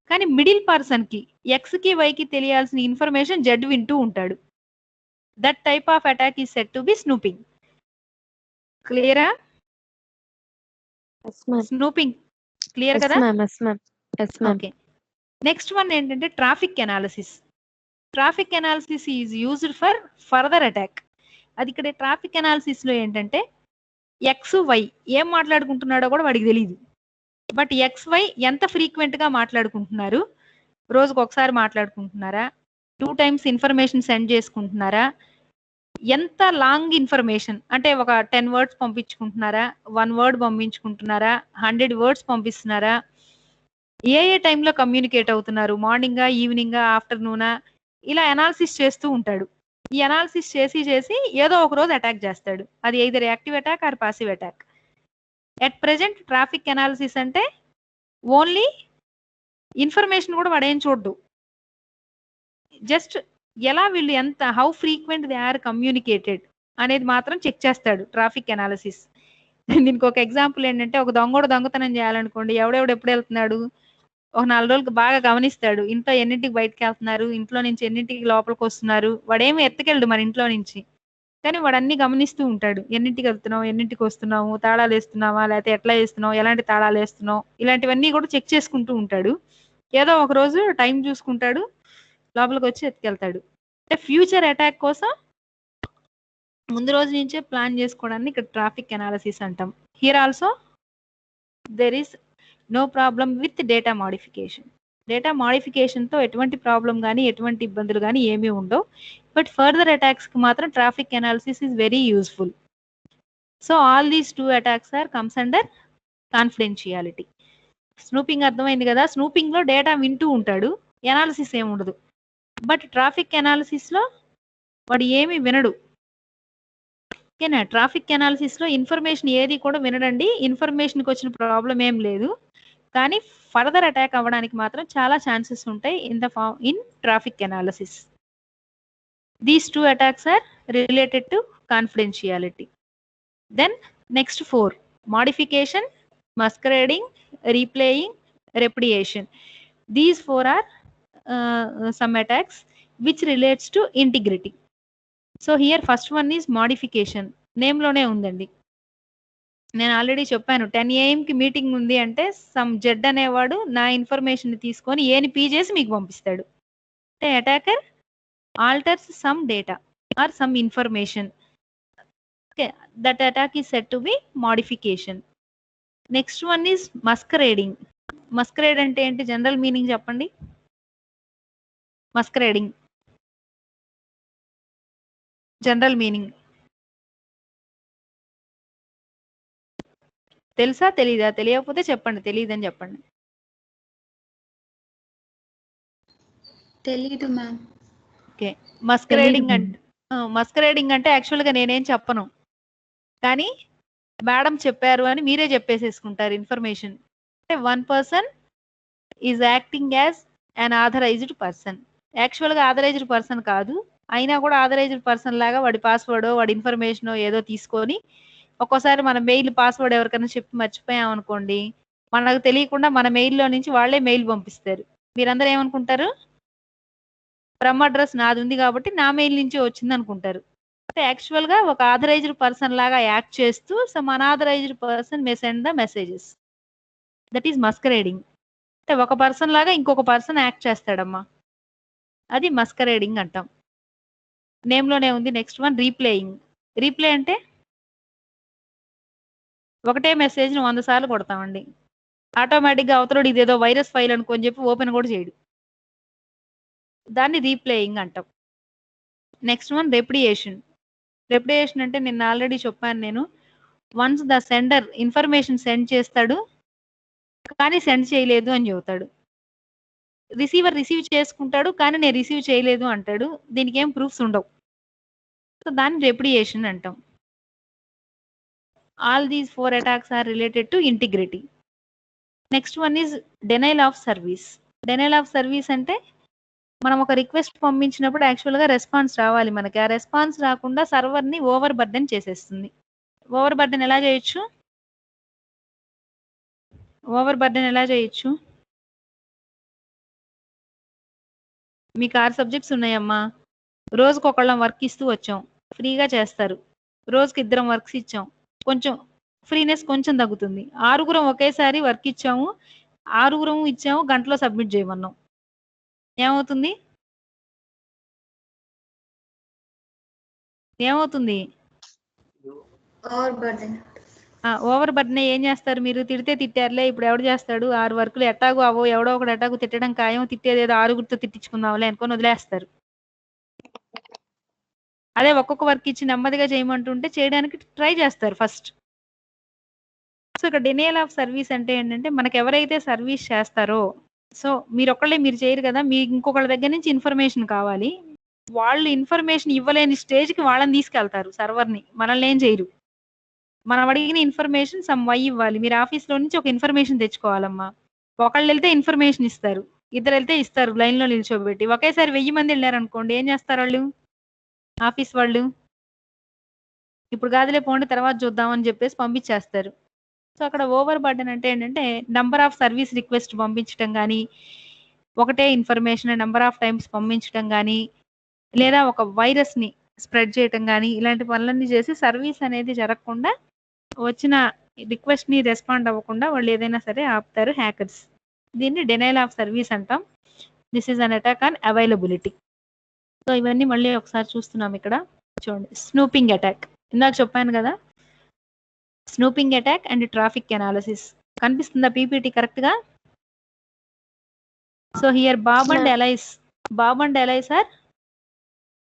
కానీ మిడిల్ పర్సన్ కి ఎక్స్ కి వై కి తెలియాల్సిన ఇన్ఫర్మేషన్ జెడ్ వింటూ ఉంటాడు. That type of attack is set to be snooping. క్లియరా? స్నూపింగ్ క్లియర్ కదా? ఓకే. నెక్స్ట్ వన్ ఏంటంటే traffic analysis. Traffic analysis is used for further attack. అది ఇక్కడ ట్రాఫిక్ అనాలిసిస్ లో ఏంటంటే ఎక్స్ వై ఏం మాట్లాడుకుంటున్నాడో కూడా వాడికి తెలియదు. బట్ ఎక్స్ వై ఎంత ఫ్రీక్వెంట్ గా మాట్లాడుకుంటున్నారు, రోజుకు ఒకసారి మాట్లాడుకుంటున్నారా, 2 times ఇన్ఫర్మేషన్ సెండ్ చేసుకుంటున్నారా, ఎంత లాంగ్ ఇన్ఫర్మేషన్ అంటే ఒక 10 words పంపించుకుంటున్నారా, 1 word పంపించుకుంటున్నారా, 100 words పంపిస్తున్నారా, ఏ టైంలో కమ్యూనికేట్ అవుతున్నారు, మార్నింగా, ఈవినింగా, ఆఫ్టర్నూనా, ఇలా అనాలిసిస్ చేస్తూ ఉంటాడు. ఈ అనాలిసిస్ చేసి చేసి ఏదో ఒక రోజు అటాక్ చేస్తాడు. అది either active attack or passive attack. At present traffic analysis అంటే ఓన్లీ ఇన్ఫర్మేషన్ కూడా వాడేం చూడ్డు. జస్ట్ ఎలా వీళ్ళు ఎంత how frequent they are communicated అనేది మాత్రం చెక్ చేస్తాడు ట్రాఫిక్ అనాలిసిస్. దీనికి ఒక ఎగ్జాంపుల్ ఏంటంటే ఒక దొంగోడు దొంగతనం చేయాలనుకోండి, ఎవడెవడు ఎప్పుడు వెళ్తున్నాడు, ఒక 4 రోజులకు బాగా గమనిస్తాడు. ఇంట్లో ఎన్నింటికి బయటకు వెళ్తున్నారు, ఇంట్లో నుంచి ఎన్నింటికి లోపలికి వస్తున్నారు. వాడేమి ఎత్తుకెళ్ళడు మన ఇంట్లో నుంచి, కానీ వాడు అన్ని గమనిస్తూ ఉంటాడు. ఎన్నింటికి వెళ్తున్నావు, ఎన్నింటికి వస్తున్నావు, తాళాలు వేస్తున్నావా, లేకపోతే ఎట్లా వేస్తున్నావు, ఎలాంటి తాళాలు వేస్తున్నావు, ఇలాంటివన్నీ కూడా చెక్ చేసుకుంటూ ఉంటాడు. ఏదో ఒక రోజు టైం చూసుకుంటాడు, లోపలికి వచ్చి ఎత్తుకెళ్తాడు. అంటే ఫ్యూచర్ అటాక్ కోసం ముందు రోజు నుంచే ప్లాన్ చేసుకోవడాన్ని ఇక్కడ ట్రాఫిక్ అనాలిసిస్ అంటాం. Here also there is no problem with data modification. Data modification తో ఎటువంటి ప్రాబ్లం కానీ ఎటువంటి ఇబ్బందులు కానీ ఏమీ ఉండవు. బట్ ఫర్దర్ అటాక్స్ కి మాత్రం traffic analysis is very useful. So all these 2 attacks are comes under confidentiality. Snooping అర్థమైంది కదా? స్నూపింగ్ లో డేటా వింటూ ఉంటాడు, అనాలిసిస్ ఏమి ఉండదు. బట్ ట్రాఫిక్ అనాలిసిస్ లో వాడు ఏమి వినడు. ఓకేనా? ట్రాఫిక్ అనాలిసిస్ లో ఇన్ఫర్మేషన్ ఏది కూడా వినడండి. ఇన్ఫర్మేషన్కి వచ్చిన ప్రాబ్లం ఏం లేదు, కానీ ఫర్దర్ అటాక్ అవ్వడానికి మాత్రం చాలా ఛాన్సెస్ ఉంటాయి in traffic analysis. These 2 attacks are related to confidentiality. Then next 4 modification, masquerading, replaying, repudiation. These 4 are some attacks which relates to integrity. So here first one is modification. Name లోనే ఉందండి. నేను already చెప్పాను 10 AM కి meeting ఉంది అంటే some Z అనేవాడు నా information తీసుకొని ఏని పీ చేసి మీకు పంపిస్తాడు. అంటే attacker alters some data or some information. Okay, that attack is set to be modification. Next one is masquerading. Masquerade అంటే ఏంటి? జనరల్ మీనింగ్ చెప్పండి. మస్కరేడింగ్ జనరల్ మీనింగ్ తెలుసా తెలీదా? తెలియకపోతే చెప్పండి, తెలియదని చెప్పండి. తెలీదు మ్యామ్. ఓకే, మస్కరేడింగ్ అంటే మస్కరేడింగ్ అంటే యాక్చువల్గా నేనేం చెప్పను, కానీ మేడం చెప్పారు అని మీరే చెప్పేసేసుకుంటారు ఇన్ఫర్మేషన్. అంటే one person is acting as unauthorised person. యాక్చువల్గా ఆథరైజ్డ్ పర్సన్ కాదు, అయినా కూడా ఆథరైజ్డ్ పర్సన్ లాగా వాడి పాస్వర్డ్ వాడి ఇన్ఫర్మేషన్ ఏదో తీసుకొని, ఒక్కోసారి మన మెయిల్ పాస్వర్డ్ ఎవరికైనా చెప్పి మర్చిపోయాం అనుకోండి, మనకు తెలియకుండా మన మెయిల్లో నుంచి వాళ్ళే మెయిల్ పంపిస్తారు. మీరందరూ ఏమనుకుంటారు? ఫ్రమ్ అడ్రస్ నాది ఉంది కాబట్టి నా మెయిల్ నుంచి వచ్చింది అనుకుంటారు. అంటే యాక్చువల్ గా ఒక ఆథరైజ్డ్ పర్సన్ లాగా యాక్ట్ చేస్తూ some unauthorized person may send the messages. That is masquerading. అంటే ఒక పర్సన్ లాగా ఇంకొక పర్సన్ యాక్ట్ చేస్తాడమ్మా, అది మస్కరేడింగ్ అంటాం. నేమ్ లోనే ఉంది. Next one రీప్లేయింగ్. రీప్లే అంటే ఒకటే మెసేజ్ ను 100 సార్లు కొడతామండి, ఆటోమేటిక్ గా అవతలోడు ఇదేదో వైరస్ ఫైల్ అనుకొని చెప్పి ఓపెన్ కూడా చేయడు, దాన్ని రీప్లేయింగ్ అంటాం. Next one రెప్లియేషన్. రెప్లియేషన్ అంటే నిన్న ఆల్రెడీ చెప్పాను నేను, once the sender information send చేస్తాడు కానీ సెండ్ చేయలేదు అని చెబుతాడు. రిసీవర్ రిసీవ్ చేసుకుంటాడు కానీ నేను రిసీవ్ చేయలేదు అంటాడు, దీనికి ఏం ప్రూఫ్స్ ఉండవు, సో దాన్ని రెప్లియేషన్ అంటాం. All these 4 attacks are related to integrity. Next one is denial of service. Denial of service అంటే మనం ఒక రిక్వెస్ట్ పంపించినప్పుడు యాక్చువల్గా రెస్పాన్స్ రావాలి మనకి, ఆ రెస్పాన్స్ రాకుండా సర్వర్ని ఓవర్ బర్డెన్ చేసేస్తుంది. ఓవర్ బర్డెన్ ఎలా చేయొచ్చు? ఓవర్ బర్డెన్ ఎలా చేయొచ్చు? మీకు 6 సబ్జెక్ట్స్ ఉన్నాయమ్మా, రోజుకు ఒకళ్ళం వర్క్ ఇస్తూ వచ్చాం, ఫ్రీగా చేస్తారు. రోజుకి 2 వర్క్స్ ఇచ్చాం, కొంచెం ఫ్రీనెస్ కొంచెం తగ్గుతుంది. 6గురం ఒకేసారి వర్క్ ఇచ్చాము, 6గురం ఇచ్చాము, గంటలో సబ్మిట్ చేయమన్నాం, ఏమవుతుంది? ఏమవుతుంది? Over burden. ఓవర్ బర్డెన్ ఏం చేస్తారు మీరు? తిడితే తిట్టారులే, ఇప్పుడు ఎవడు చేస్తాడు, 6 వర్కులు ఎట్టాగో అవో, ఎవడో ఒకడు ఎట్టాగో తిట్టడం ఖాయం, తిట్టేదేదో 6గురితో తిట్టించుకుందాంలే అనుకొని వదిలేస్తారు. అదే ఒక్కొక్క వర్క్ ఇచ్చి నెమ్మదిగా చేయమంటుంటే చేయడానికి ట్రై చేస్తారు ఫస్ట్. సో ఇక్కడ డినైల్ ఆఫ్ సర్వీస్ అంటే ఏంటంటే, మనకి ఎవరైతే సర్వీస్ చేస్తారో, సో మీరు ఒక్కళ్ళే మీరు చేయరు కదా, మీకు ఇంకొకళ్ళ దగ్గర నుంచి ఇన్ఫర్మేషన్ కావాలి, వాళ్ళు ఇన్ఫర్మేషన్ ఇవ్వలేని స్టేజ్కి వాళ్ళని తీసుకెళ్తారు సర్వర్ని, మనల్ని ఏం చేయరు. మనం అడిగిన ఇన్ఫర్మేషన్ సమ్ వై ఇవ్వాలి, మీరు ఆఫీస్లో నుంచి ఒక ఇన్ఫర్మేషన్ తెచ్చుకోవాలమ్మా, ఒకళ్ళు వెళ్తే ఇన్ఫర్మేషన్ ఇస్తారు, 2 వెళ్తే ఇస్తారు లైన్లో నిల్చోబెట్టి, ఒకేసారి 1000 మంది వెళ్ళారనుకోండి ఏం చేస్తారు వాళ్ళు, ఆఫీస్ వాళ్ళు? ఇప్పుడు కాదులే పోండి తర్వాత చూద్దామని చెప్పేసి పంపించేస్తారు. సో అక్కడ ఓవర్ బర్డెన్ అంటే ఏంటంటే, నంబర్ ఆఫ్ సర్వీస్ రిక్వెస్ట్ పంపించడం కానీ, ఒకటే ఇన్ఫర్మేషన్ నెంబర్ ఆఫ్ టైమ్స్ పంపించడం కానీ, లేదా ఒక వైరస్ని స్ప్రెడ్ చేయటం కానీ, ఇలాంటి పనులన్నీ చేసి సర్వీస్ అనేది జరగకుండా, వచ్చిన రిక్వెస్ట్ని రెస్పాండ్ అవ్వకుండా వాళ్ళు ఏదైనా సరే ఆపుతారు హ్యాకర్స్. దీన్ని డెనైల్ ఆఫ్ సర్వీస్ అంటాం. This is an attack on availability. So ఇవన్నీ మళ్ళీ ఒకసారి చూస్తున్నాం ఇక్కడ చూడండి. స్నూపింగ్ అటాక్, ఇందాక చెప్పాను కదా, snooping attack and traffic analysis. కనిపిస్తుందా పీపీటీ కరెక్ట్ గా? So here Bob and Alice are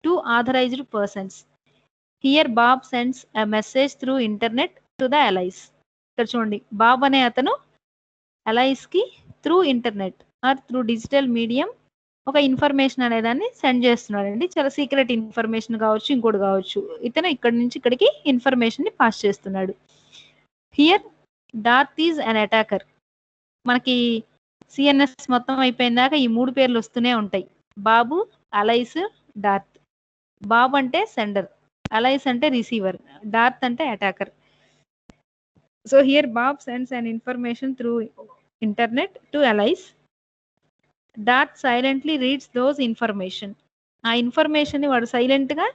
2 authorized persons. Here Bob sends a message through internet to the allies. ఇక్కడ చూడండి, బాబ్ అనే అతను అలైస్ కి through internet or through digital medium ఒక information అనేదాన్ని send చేస్తున్నాడు అండి. చాలా సీక్రెట్ ఇన్ఫర్మేషన్ కావచ్చు, ఇంకోటి కావచ్చు, ఇతను ఇక్కడి నుంచి ఇక్కడికి ఇన్ఫర్మేషన్ ని పాస్ చేస్తున్నాడు. Here Darth is an attacker. మనకి సిఎన్ఎస్ మొత్తం అయిపోయిందాక ఈ 3 పేర్లు వస్తూనే ఉంటాయి, బాబు, అలైస్, డార్త్. బాబ్ అంటే సెండర్, అలైస్ అంటే రిసీవర్, డార్త్ అంటే attacker. So here Bob sends an information through internet to Alice. Darth silently reads those information. ఆ ఇన్ఫర్మేషన్ ని వాడు సైలెంట్ గా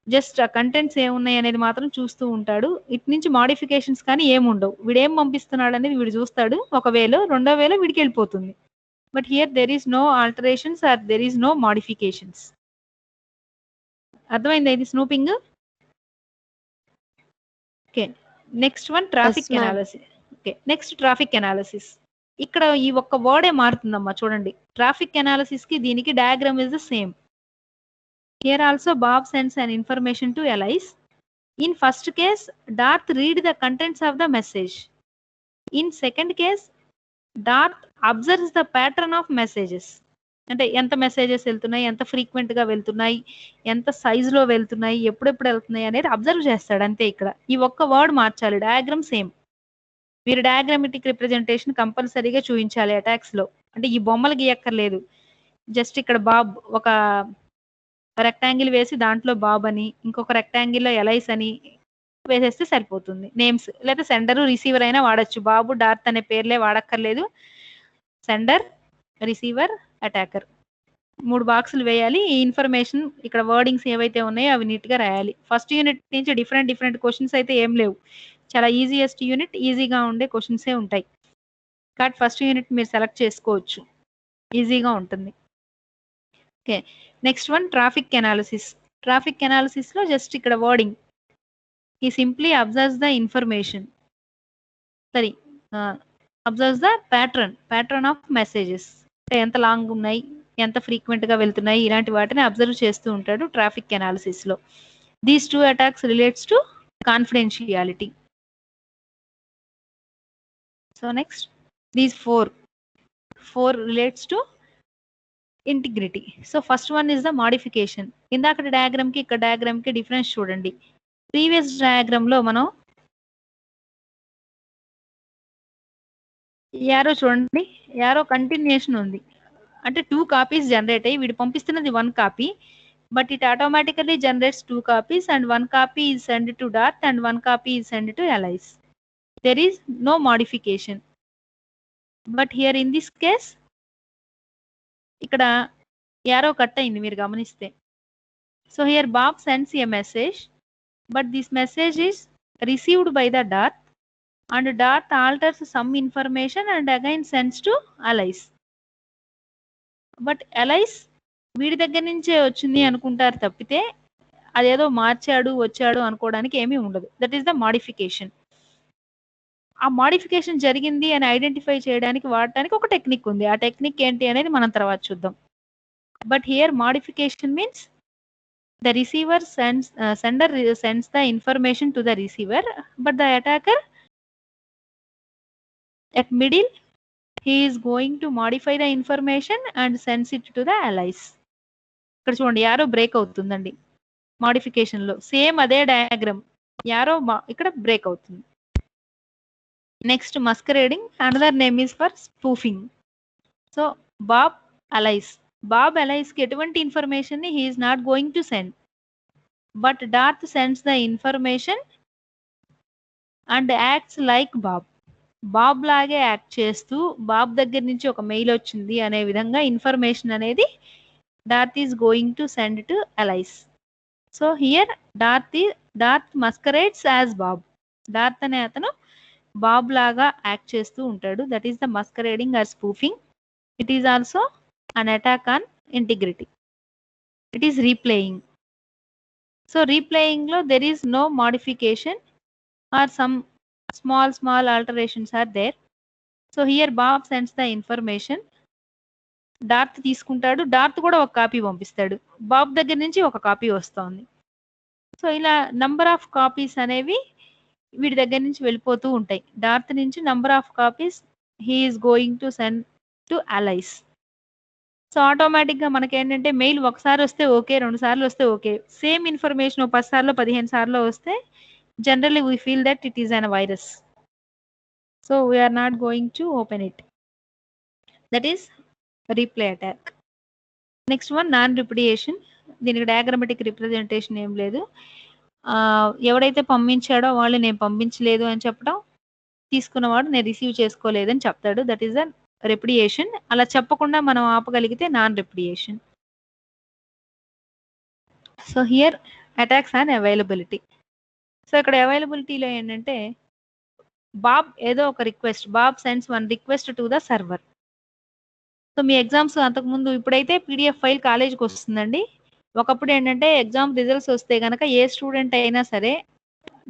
జస్ట్ ఆ కంటెంట్స్ ఏమున్నాయి అనేది మాత్రం చూస్తూ ఉంటాడు. ఇటు నుంచి మాడిఫికేషన్స్ కానీ ఏముండవు, వీడు ఏం పంపిస్తున్నాడు అనేది వీడు చూస్తాడు, ఒకవేళ రెండో వేళ వీడికి వెళ్ళిపోతుంది. But here there is no alterations or there is no modifications. అర్థమైందా ఇది snooping? Okay, next one traffic analysis. Okay, next traffic analysis. ఇక్కడ ఈ ఒక్క వర్డే మారుతుందమ్మా చూడండి. ట్రాఫిక్ అనాలిసిస్ కి దీనికి diagram is the same. Here also Bob sends an information to Alice. In first case Darth read the contents of the message. In second case Darth observes the pattern of messages. అంటే ఎంత messages వెళ్తున్నాయి, ఎంత frequent గా వెళ్తున్నాయి, ఎంత size లో వెళ్తున్నాయి, ఎప్పుడెప్పుడు వెళ్తున్నాయి అనేది అబ్జర్వ్ చేస్తాడు అంతే. ఇక్కడ ఈ ఒక్క వర్డ్ మార్చాలి, డయాగ్రామ్ సేమ్. మీరు డయాగ్రామెటిక్ రిప్రజెంటేషన్ కంపల్సరీగా చూపించాలి అటాక్స్ లో. అంటే ఈ బొమ్మలు గీయక్కర్లేదు, జస్ట్ ఇక్కడ బాబ్ ఒక రెక్టాంగిల్ వేసి దాంట్లో బాబ్ అని, ఇంకొక రెక్టాంగిల్ లో ఎలైస్ అని వేసేస్తే సరిపోతుంది. నేమ్స్ లేదా సెండర్ రిసీవర్ అయినా వాడచ్చు. బాబు డార్త్ అనే పేర్లే వాడక్కర్లేదు. సెండర్, రిసీవర్, అటాకర్ 3 బాక్సులు వేయాలి. ఈ ఇన్ఫర్మేషన్ ఇక్కడ వర్డింగ్స్ ఏవైతే ఉన్నాయో అవి నీట్ గా రాయాలి. ఫస్ట్ యూనిట్ నుంచి డిఫరెంట్ క్వశ్చన్స్ అయితే ఏం లేవు. చాలా ఈజీయెస్ట్ యూనిట్, ఈజీగా ఉండే క్వశ్చన్సే ఉంటాయి. కాబట్టి ఫస్ట్ యూనిట్ మీరు సెలెక్ట్ చేసుకోవచ్చు, ఈజీగా ఉంటుంది. Okay, next one traffic analysis. Traffic analysis లో జస్ట్ ఇక్కడ వర్డింగ్, ఈ simply observes the information, sorry observes the pattern of messages. ఎంత లాంగ్ ఉన్నాయి, ఎంత ఫ్రీక్వెంట్ గా వెళ్తున్నాయి, ఇలాంటి వాటిని అబ్జర్వ్ చేస్తూ ఉంటాడు ట్రాఫిక్ అనాలిసిస్ లో. These 2 attacks relates to confidentiality. So next these 4 relates to integrity. So first one is the modification. ఇందాక డయాగ్రామ్ కి ఇక్కడ డయాగ్రామ్ కి డిఫరెన్స్ చూడండి. ప్రీవియస్ డయాగ్రామ్ లో మనం యారో చూడండి, యారో కంటిన్యూషన్ ఉంది. అంటే 2 కాపీస్ జనరేట్ అయ్యి వీడు పంపిస్తున్నది 1 copy, but it automatically generates 2 copies and 1 copy is sent to Dart and 1 copy is sent to Alice. There is no modification. But here in this case ఇక్కడ arrow cut అయింది మీరు గమనిస్తే. So here Bob sends A message, but this message is received by the Dart and Dart alters some information and again sends to Alice. But allies వీడి దగ్గర నుంచే వచ్చింది అనుకుంటారు తప్పితే అదేదో మార్చాడు వచ్చాడు అనుకోవడానికి ఏమీ ఉండదు. That is the modification. ఆ మాడిఫికేషన్ జరిగింది అని ఐడెంటిఫై చేయడానికి వాడటానికి ఒక టెక్నిక్ ఉంది. ఆ టెక్నిక్ ఏంటి అనేది మనం తర్వాత చూద్దాం. But here modification means the receiver sender sends the information to the receiver, but the attacker at middle he is going to modify the information and sends it to the allies. ఇక్కడ చూడండి arrow break అవుతుందండి modification లో, same అదే diagram, arrow ఇక్కడ break అవుతుంది. Next masquerading, another name is for spoofing. So Bob Alice కి ఎటువంటి information ని he is not going to send, but Darth sends the information and acts like Bob లాగే act చేస్తూ Bob దగ్గర నుంచి ఒక మెయిల్ వచ్చింది అనే విధంగా ఇన్ఫర్మేషన్ అనేది Darth is going to send to Alice. So here Darth masquerades as Bob. Darth అనే అతను బాబ్ లాగా యాక్ట్ చేస్తూ ఉంటాడు. That is the masquerading or spoofing. It is also an attack on integrity. It is replaying. So replaying లో there is no modification or some small alterations are there. So here Bob sends the information, Darth తీసుకుంటాడు, Darth కూడా ఒక copy పంపిస్తాడు, Bob దగ్గర నుంచి ఒక copy వస్తుంది. So ఇలా నంబర్ ఆఫ్ కాపీస్ అనేవి వీడి దగ్గర నుంచి వెళ్ళిపోతూ ఉంటాయి. డార్త్ నుంచి number of copies he is going to send to Alice. So automatic గా మనకి ఏంటంటే మెయిల్ ఒకసారి వస్తే ఓకే, 2 సార్లు వస్తే ఓకే, సేమ్ ఇన్ఫర్మేషన్ 10 సార్లు 15 సార్లు వస్తే generally we feel that it is a virus, so we are not going to open it. That is replay attack. Next one non repudiation. దీనికి డయాగ్రామెటిక్ రిప్రజెంటేషన్ ఏం లేదు. ఎవడైతే పంపించాడో వాళ్ళు నేను పంపించలేదు అని చెప్పడం, తీసుకున్నవాడు నేను రిసీవ్ చేసుకోలేదని చెప్తాడు. That is a repudiation. అలా చెప్పకుండా మనం ఆపగలిగితే non repudiation. So here attacks and availability. సో ఇక్కడ అవైలబిలిటీలో ఏంటంటే బాబ్ ఏదో ఒక request, Bob sends 1 request to the server. So మీ ఎగ్జామ్స్ అంతకుముందు, ఇప్పుడైతే పీడిఎఫ్ ఫైల్ కాలేజీకి వస్తుందండి. ఒకప్పుడు ఏంటంటే ఎగ్జామ్ రిజల్ట్స్ వస్తే కనుక ఏ స్టూడెంట్ అయినా సరే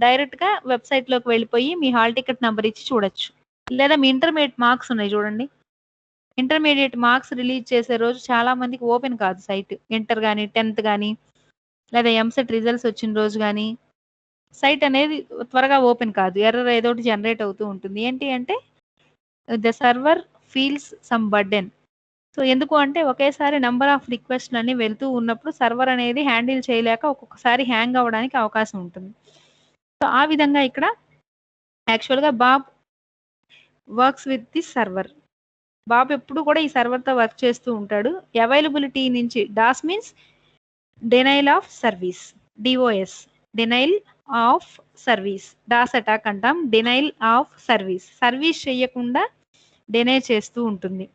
డైరెక్ట్గా వెబ్సైట్లోకి వెళ్ళిపోయి మీ హాల్ టికెట్ నెంబర్ ఇచ్చి చూడొచ్చు. లేదా మీ ఇంటర్మీడియట్ మార్క్స్ ఉన్నాయి చూడండి. ఇంటర్మీడియట్ మార్క్స్ రిలీజ్ చేసే రోజు చాలా మందికి ఓపెన్ కాదు సైట్. ఇంటర్ కానీ 10th కానీ లేదా ఎంసెట్ రిజల్ట్స్ వచ్చిన రోజు కానీ సైట్ అనేది త్వరగా ఓపెన్ కాదు. ఎర్రర్ ఏదో ఒకటి జనరేట్ అవుతూ ఉంటుంది. ఏంటి అంటే the server feels some burden. So ఎందుకు అంటే ఒకేసారి నెంబర్ ఆఫ్ రిక్వెస్ట్లు అన్ని వెళ్తూ ఉన్నప్పుడు సర్వర్ అనేది హ్యాండిల్ చేయలేక ఒక్కొక్కసారి హ్యాంగ్ అవ్వడానికి అవకాశం ఉంటుంది. సో ఆ విధంగా ఇక్కడ యాక్చువల్గా Bob works with the server. Bob ఎప్పుడు కూడా ఈ సర్వర్తో వర్క్ చేస్తూ ఉంటాడు. అవైలబిలిటీ నుంచి DoS means denial of service, DOS denial of service. DoS attack అంటాం. డెనైల్ ఆఫ్ సర్వీస్, సర్వీస్ చేయకుండా డెనై చేస్తూ ఉంటుంది.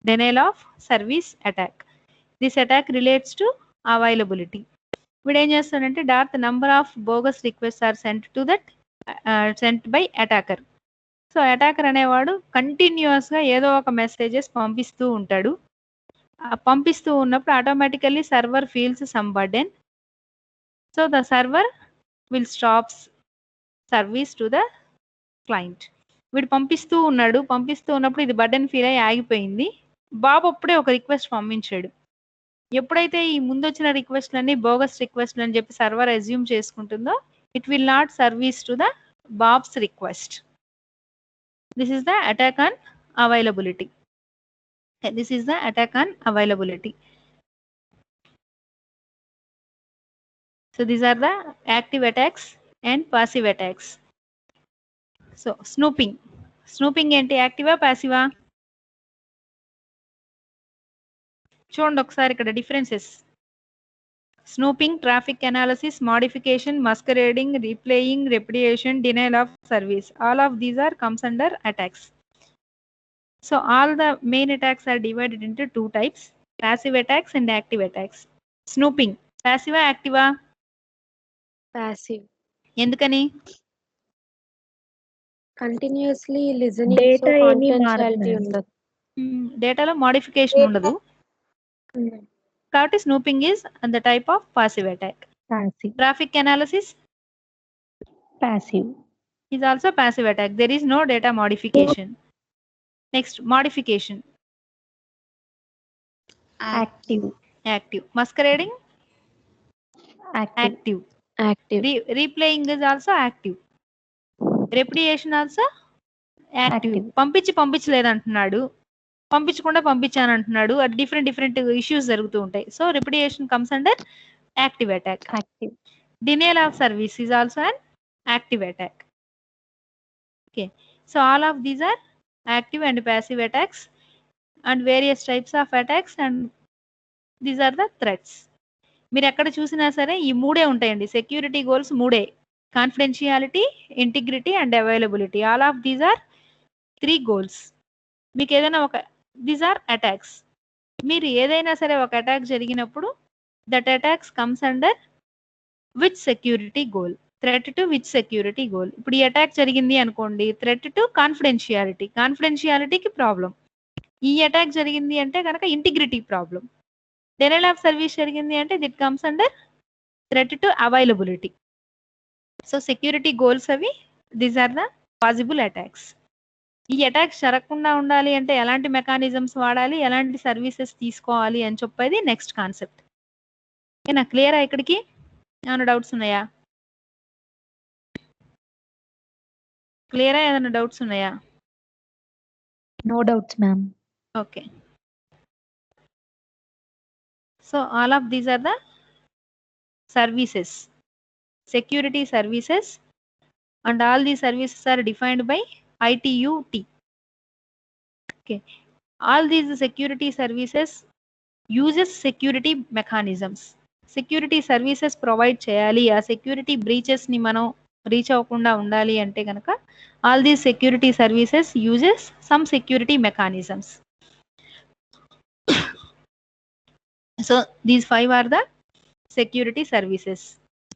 Denial of service attack. This attack relates to availability. వీడు ఏం చేస్తాడంటే that the number of bogus request are sent by attacker. So attacker అనేవాడు కంటిన్యూస్గా ఏదో ఒక మెసేజెస్ పంపిస్తూ ఉంటాడు. పంపిస్తూ ఉన్నప్పుడు automatically server feels some burden. So the server will stops service to the client. వీడు పంపిస్తూ ఉన్నప్పుడు ఇది బర్డెన్ ఫీల్ అయ్యి ఆగిపోయింది. బాబు అప్పుడే ఒక రిక్వెస్ట్ పంపించాడు. ఎప్పుడైతే ఈ ముందు వచ్చిన రిక్వెస్ట్లన్నీ బోగస్ రిక్వెస్ట్లు అని చెప్పి సర్వర్ అజ్యూమ్ చేసుకుంటుందో it will not service to the Bob's request. This is the attack on availability. So these are the active attacks and passive attacks. So snooping. Snooping ఏంటి, యాక్టివా పాసివా? చూడండి ఒకసారి ఇక్కడ differences. Snooping, traffic analysis, modification, masquerading, replaying, repudiation, denial of service. All of these are comes under attacks. So all the main attacks are divided into two types: passive attacks and active attacks. Snooping, passive ఆ Activa? Passive. ఎందుకని? Continuously listening. Data So ఏమీ confidentiality మారదు. ఉండదు. డేటాలో modification ఉండదు కాబట్టి snooping is the type of passive attack. Passive. Traffic analysis Passive. is also passive attack. There is no data modification. Next, modification. Active. Active. Masquerading. Active. Active. Active. Replaying is also active. Repudiation also active. Active. పంపించలేదు అంటున్నాడు, పంపించకుండా పంపించాను అంటున్నాడు. అది different issues జరుగుతూ ఉంటాయి. So repudiation comes under active attack. Active. Denial of service is also an active attack. Okay, so all of these are active and passive attacks and various types of attacks, and these are the threats. మీరు ఎక్కడ చూసినా సరే ఈ మూడే ఉంటాయండి. Security goals మూడే: confidentiality, integrity and availability. All of these are 3 goals. మీకు ఏదైనా ఒక దీస్ ఆర్ అటాక్స్. మీరు ఏదైనా సరే ఒక అటాక్ జరిగినప్పుడు that attacks comes under which security goal, threat to which security goal. ఇప్పుడు ఈ అటాక్ జరిగింది అనుకోండి, థ్రెట్ టు కాన్ఫిడెన్షియాలిటీ, కాన్ఫిడెన్షియాలిటీకి ప్రాబ్లం. ఈ అటాక్ జరిగింది అంటే కనుక integrity problem. Denial of service జరిగింది అంటే it comes under threat to availability. So security goals అవి. These are the possible attacks. ఈ అటాక్స్ జరగకుండా ఉండాలి అంటే ఎలాంటి మెకానిజమ్స్ వాడాలి, ఎలాంటి సర్వీసెస్ తీసుకోవాలి అని చెప్పేది నెక్స్ట్ కాన్సెప్ట్. ఓకేనా? క్లియరా? ఇక్కడికి ఏమైనా డౌట్స్ ఉన్నాయా? క్లియరా? ఏదైనా డౌట్స్ ఉన్నాయా? No doubts, ma'am. Okay. So all of these are the services, security services, and all these services are defined by ITUT. Okay. All these security services uses security mechanisms. Security services provide చేయాలి, ఆ security breaches ని మనం reach అవ్వకుండా ఉండాలి అంటే కనుక all these security services uses some security mechanisms. So these 5 are the security services.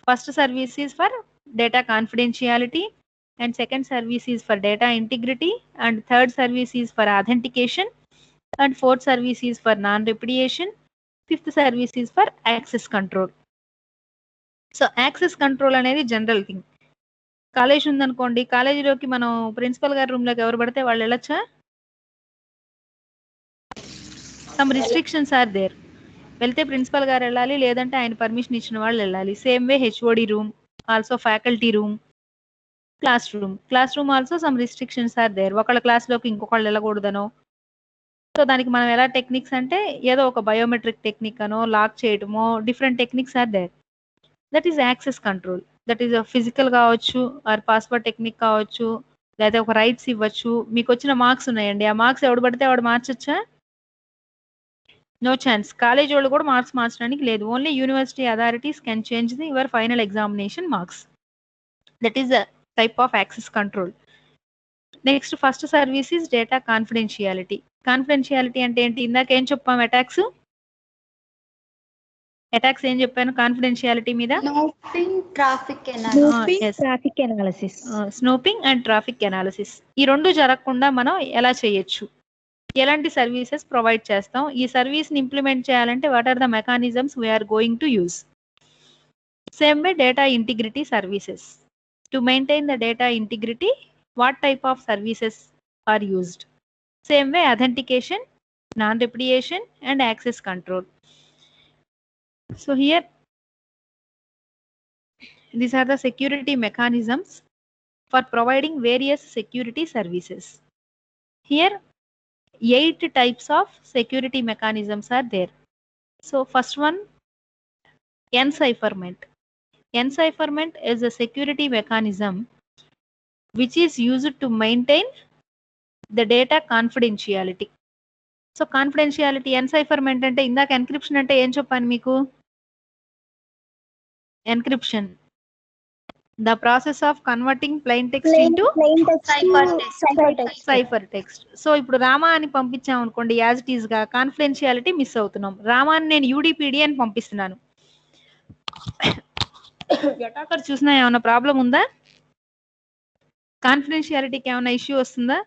First service is for data confidentiality, and second service is for data integrity, and third service is for authentication, and fourth service is for non repudiation, fifth service is for access control. So access control అనేది general thing. College ఉందనుకోండి, కాలేజీలోకి మనం principal గారి room లోకి ఎవరు పడితే వాళ్ళు వెళ్ళొచ్చా? Some restrictions are there. వెళ్తే ప్రిన్సిపల్ గారు వెళ్ళాలి, లేదంటే ఆయన పర్మిషన్ ఇచ్చిన వాళ్ళు వెళ్ళాలి. Same way HOD room, also faculty room, class room also some restrictions are there. ఒకళ్ళ క్లాస్ లోకి ఇంకొకళ్ళు వెళ్ళకూడదనో. సో దానికి మనం ఎలా టెక్నిక్స్ అంటే ఏదో ఒక బయోమెట్రిక్ టెక్నిక్ అనో, లాక్ చేయడమో, different techniques are there. That is access control. That is physical కావచ్చు, ఆర్ పాస్వర్డ్ టెక్నిక్ కావచ్చు, లేదా ఒక రైట్స్ ఇవ్వచ్చు. మీకు వచ్చిన మార్క్స్ ఉన్నాయండి, ఆ మార్క్స్ ఎవడు పడితే వాడు మార్చొచ్చా? No chance. కాలేజ్ వాళ్ళు కూడా మార్క్స్ మార్చడానికి లేదు. Only university authorities can change your final examination marks. That is the type of access control. Next first service is data confidentiality. Confidentiality అంటే ఏంటి? ఇందాక ఏం చెప్పాం? అటాక్స్ ఏం చెప్పాను కాన్ఫిడెన్షియాలిటీ మీద? Snooping, traffic analysis. Traffic analysis. Snooping and traffic analysis. ఈ రెండు జరగకుండా మనం ఎలా చేయొచ్చు, ఎలాంటి సర్వీసెస్ ప్రొవైడ్ చేస్తాం, ఈ సర్వీస్ ని ఇంప్లిమెంట్ చేయాలంటే what are the mechanisms we are going to use. Same way data integrity services. To maintain the data integrity, what type of services are used? Same way authentication, non-repudiation and access control. So here these are the security mechanisms for providing various security services. Here 8 types of security mechanisms are there. So first one, encipherment. Encipherment is a security mechanism which is used to maintain the data confidentiality. So confidentiality, encipherment అంటే ఇందాక encryption అంటే ఏం చెప్పాను మీకు? Encryption, the process of converting plain text into cipher text. So ఇప్పుడు రామా అని పంపించాం అనుకోండి, యాజ్ ఇట్ ఈస్ గా కాన్ఫిడెన్షియాలిటీ మిస్ అవుతున్నాం. రామాని నేను యూడిపిడి అని పంపిస్తున్నాను. అటాకర్ చూసినా ఏమైనా ప్రాబ్లం ఉందా? కాన్ఫిడెన్షియాలిటీకి ఏమైనా ఇష్యూ వస్తుందా?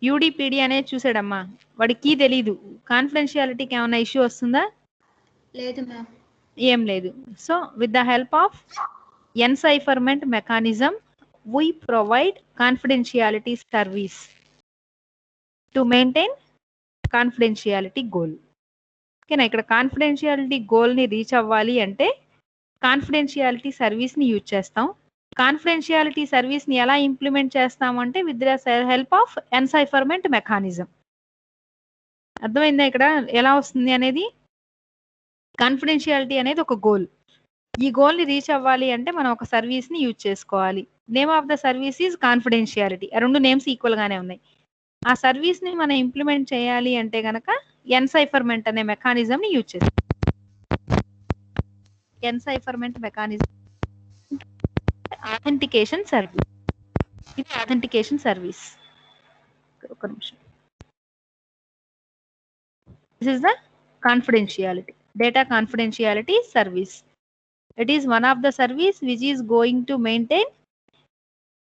యూడిపిడి అనేది చూసాడమ్మా, వాడికి తెలీదు. కాన్ఫిడెన్షియాలిటీకి ఏమైనా ఇష్యూ వస్తుందా? లేదు మ్యామ్. ఏం లేదు. So with the help of encipherment mechanism we provide confidentiality service to maintain confidentiality goal. ఓకేనా? ఇక్కడ కాన్ఫిడెన్షియాలిటీ గోల్ ని రీచ్ అవ్వాలి అంటే కాన్ఫిడెన్షియాలిటీ సర్వీస్ ని యూజ్ చేస్తాం. కాన్ఫిడెన్షియాలిటీ సర్వీస్ ని ఎలా ఇంప్లిమెంట్ చేస్తామంటే with the help of encipherment mechanism. అర్థమైందా ఇక్కడ ఎలా వస్తుంది అనేది? కాన్ఫిడెన్షియాలిటీ అనేది ఒక గోల్. ఈ గోల్ ని రీచ్ అవ్వాలి అంటే మనం ఒక సర్వీస్ ని యూజ్ చేసుకోవాలి. Name of the service is confidentiality. ఆ రెండు నేమ్స్ ఈక్వల్ గానే ఉన్నాయి. ఆ సర్వీస్ ని మనం ఇంప్లిమెంట్ చేయాలి అంటే గనక ఎన్సైఫర్మెంట్ అనే మెకానిజం ని యూజ్ చేస్తాం. ఎన్సైఫర్మెంట్ మెకానిజం ఆథెంటికేషన్ సర్వీస్. ఇది ఆథెంటికేషన్ సర్వీస్. ఒక నిమిషం. This is the confidentiality, data confidentiality service. It is one of the service which is going to maintain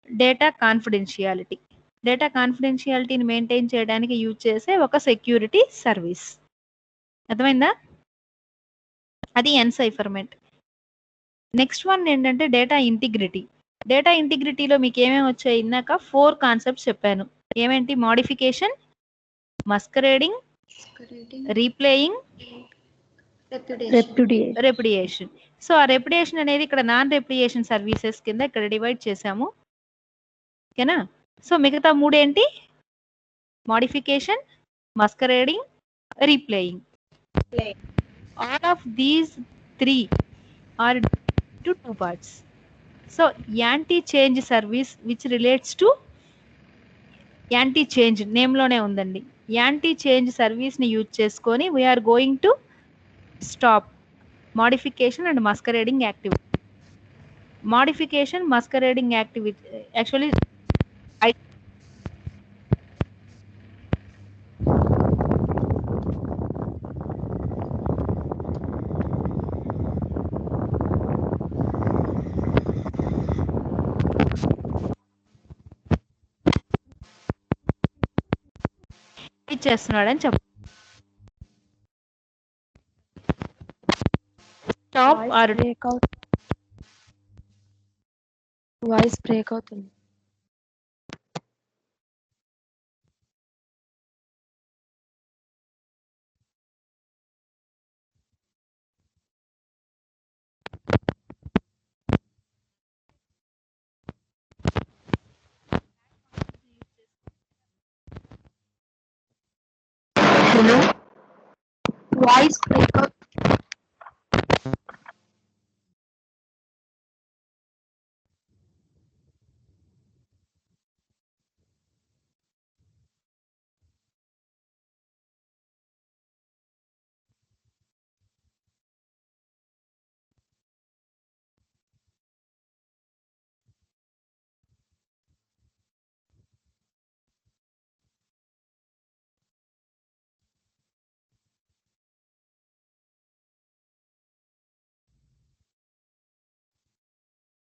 data confidentiality. Data confidentiality ని మెయింటైన్ చేయడానికి యూజ్ చేసే ఒక security service. అర్థమైందా? అది ఎన్సైఫర్మెంట్. Next one ఏంటంటే డేటా ఇంటిగ్రిటీ. డేటా ఇంటిగ్రిటీలో మీకు ఏమేమి వచ్చాయి? ఇందాక 4 కాన్సెప్ట్స్ చెప్పాను. ఏమేంటి? Modification, masquerading, replaying, రెప్యుడియేషన్. సో ఆ రెప్యుడియేషన్ అనేది ఇక్కడ నాన్ రెప్యుడియేషన్ సర్వీసెస్ కింద ఇక్కడ డివైడ్ చేసాము. ఓకేనా? సో మిగతా 3 ఏంటి? Modification, masquerading, replaying. All of these 3 are to 2 parts. So anti change service which relates to anti change నేమ్లోనే ఉందండి. యాంటీ చేంజ్ సర్వీస్ ని యూజ్ చేసుకొని we're going to stop modification and masquerading activity. Modification, masquerading activity actually చేస్తున్నాడని చెప్పు. Stop or voice break అవుతుంది. Hello voice break అవుతుంది.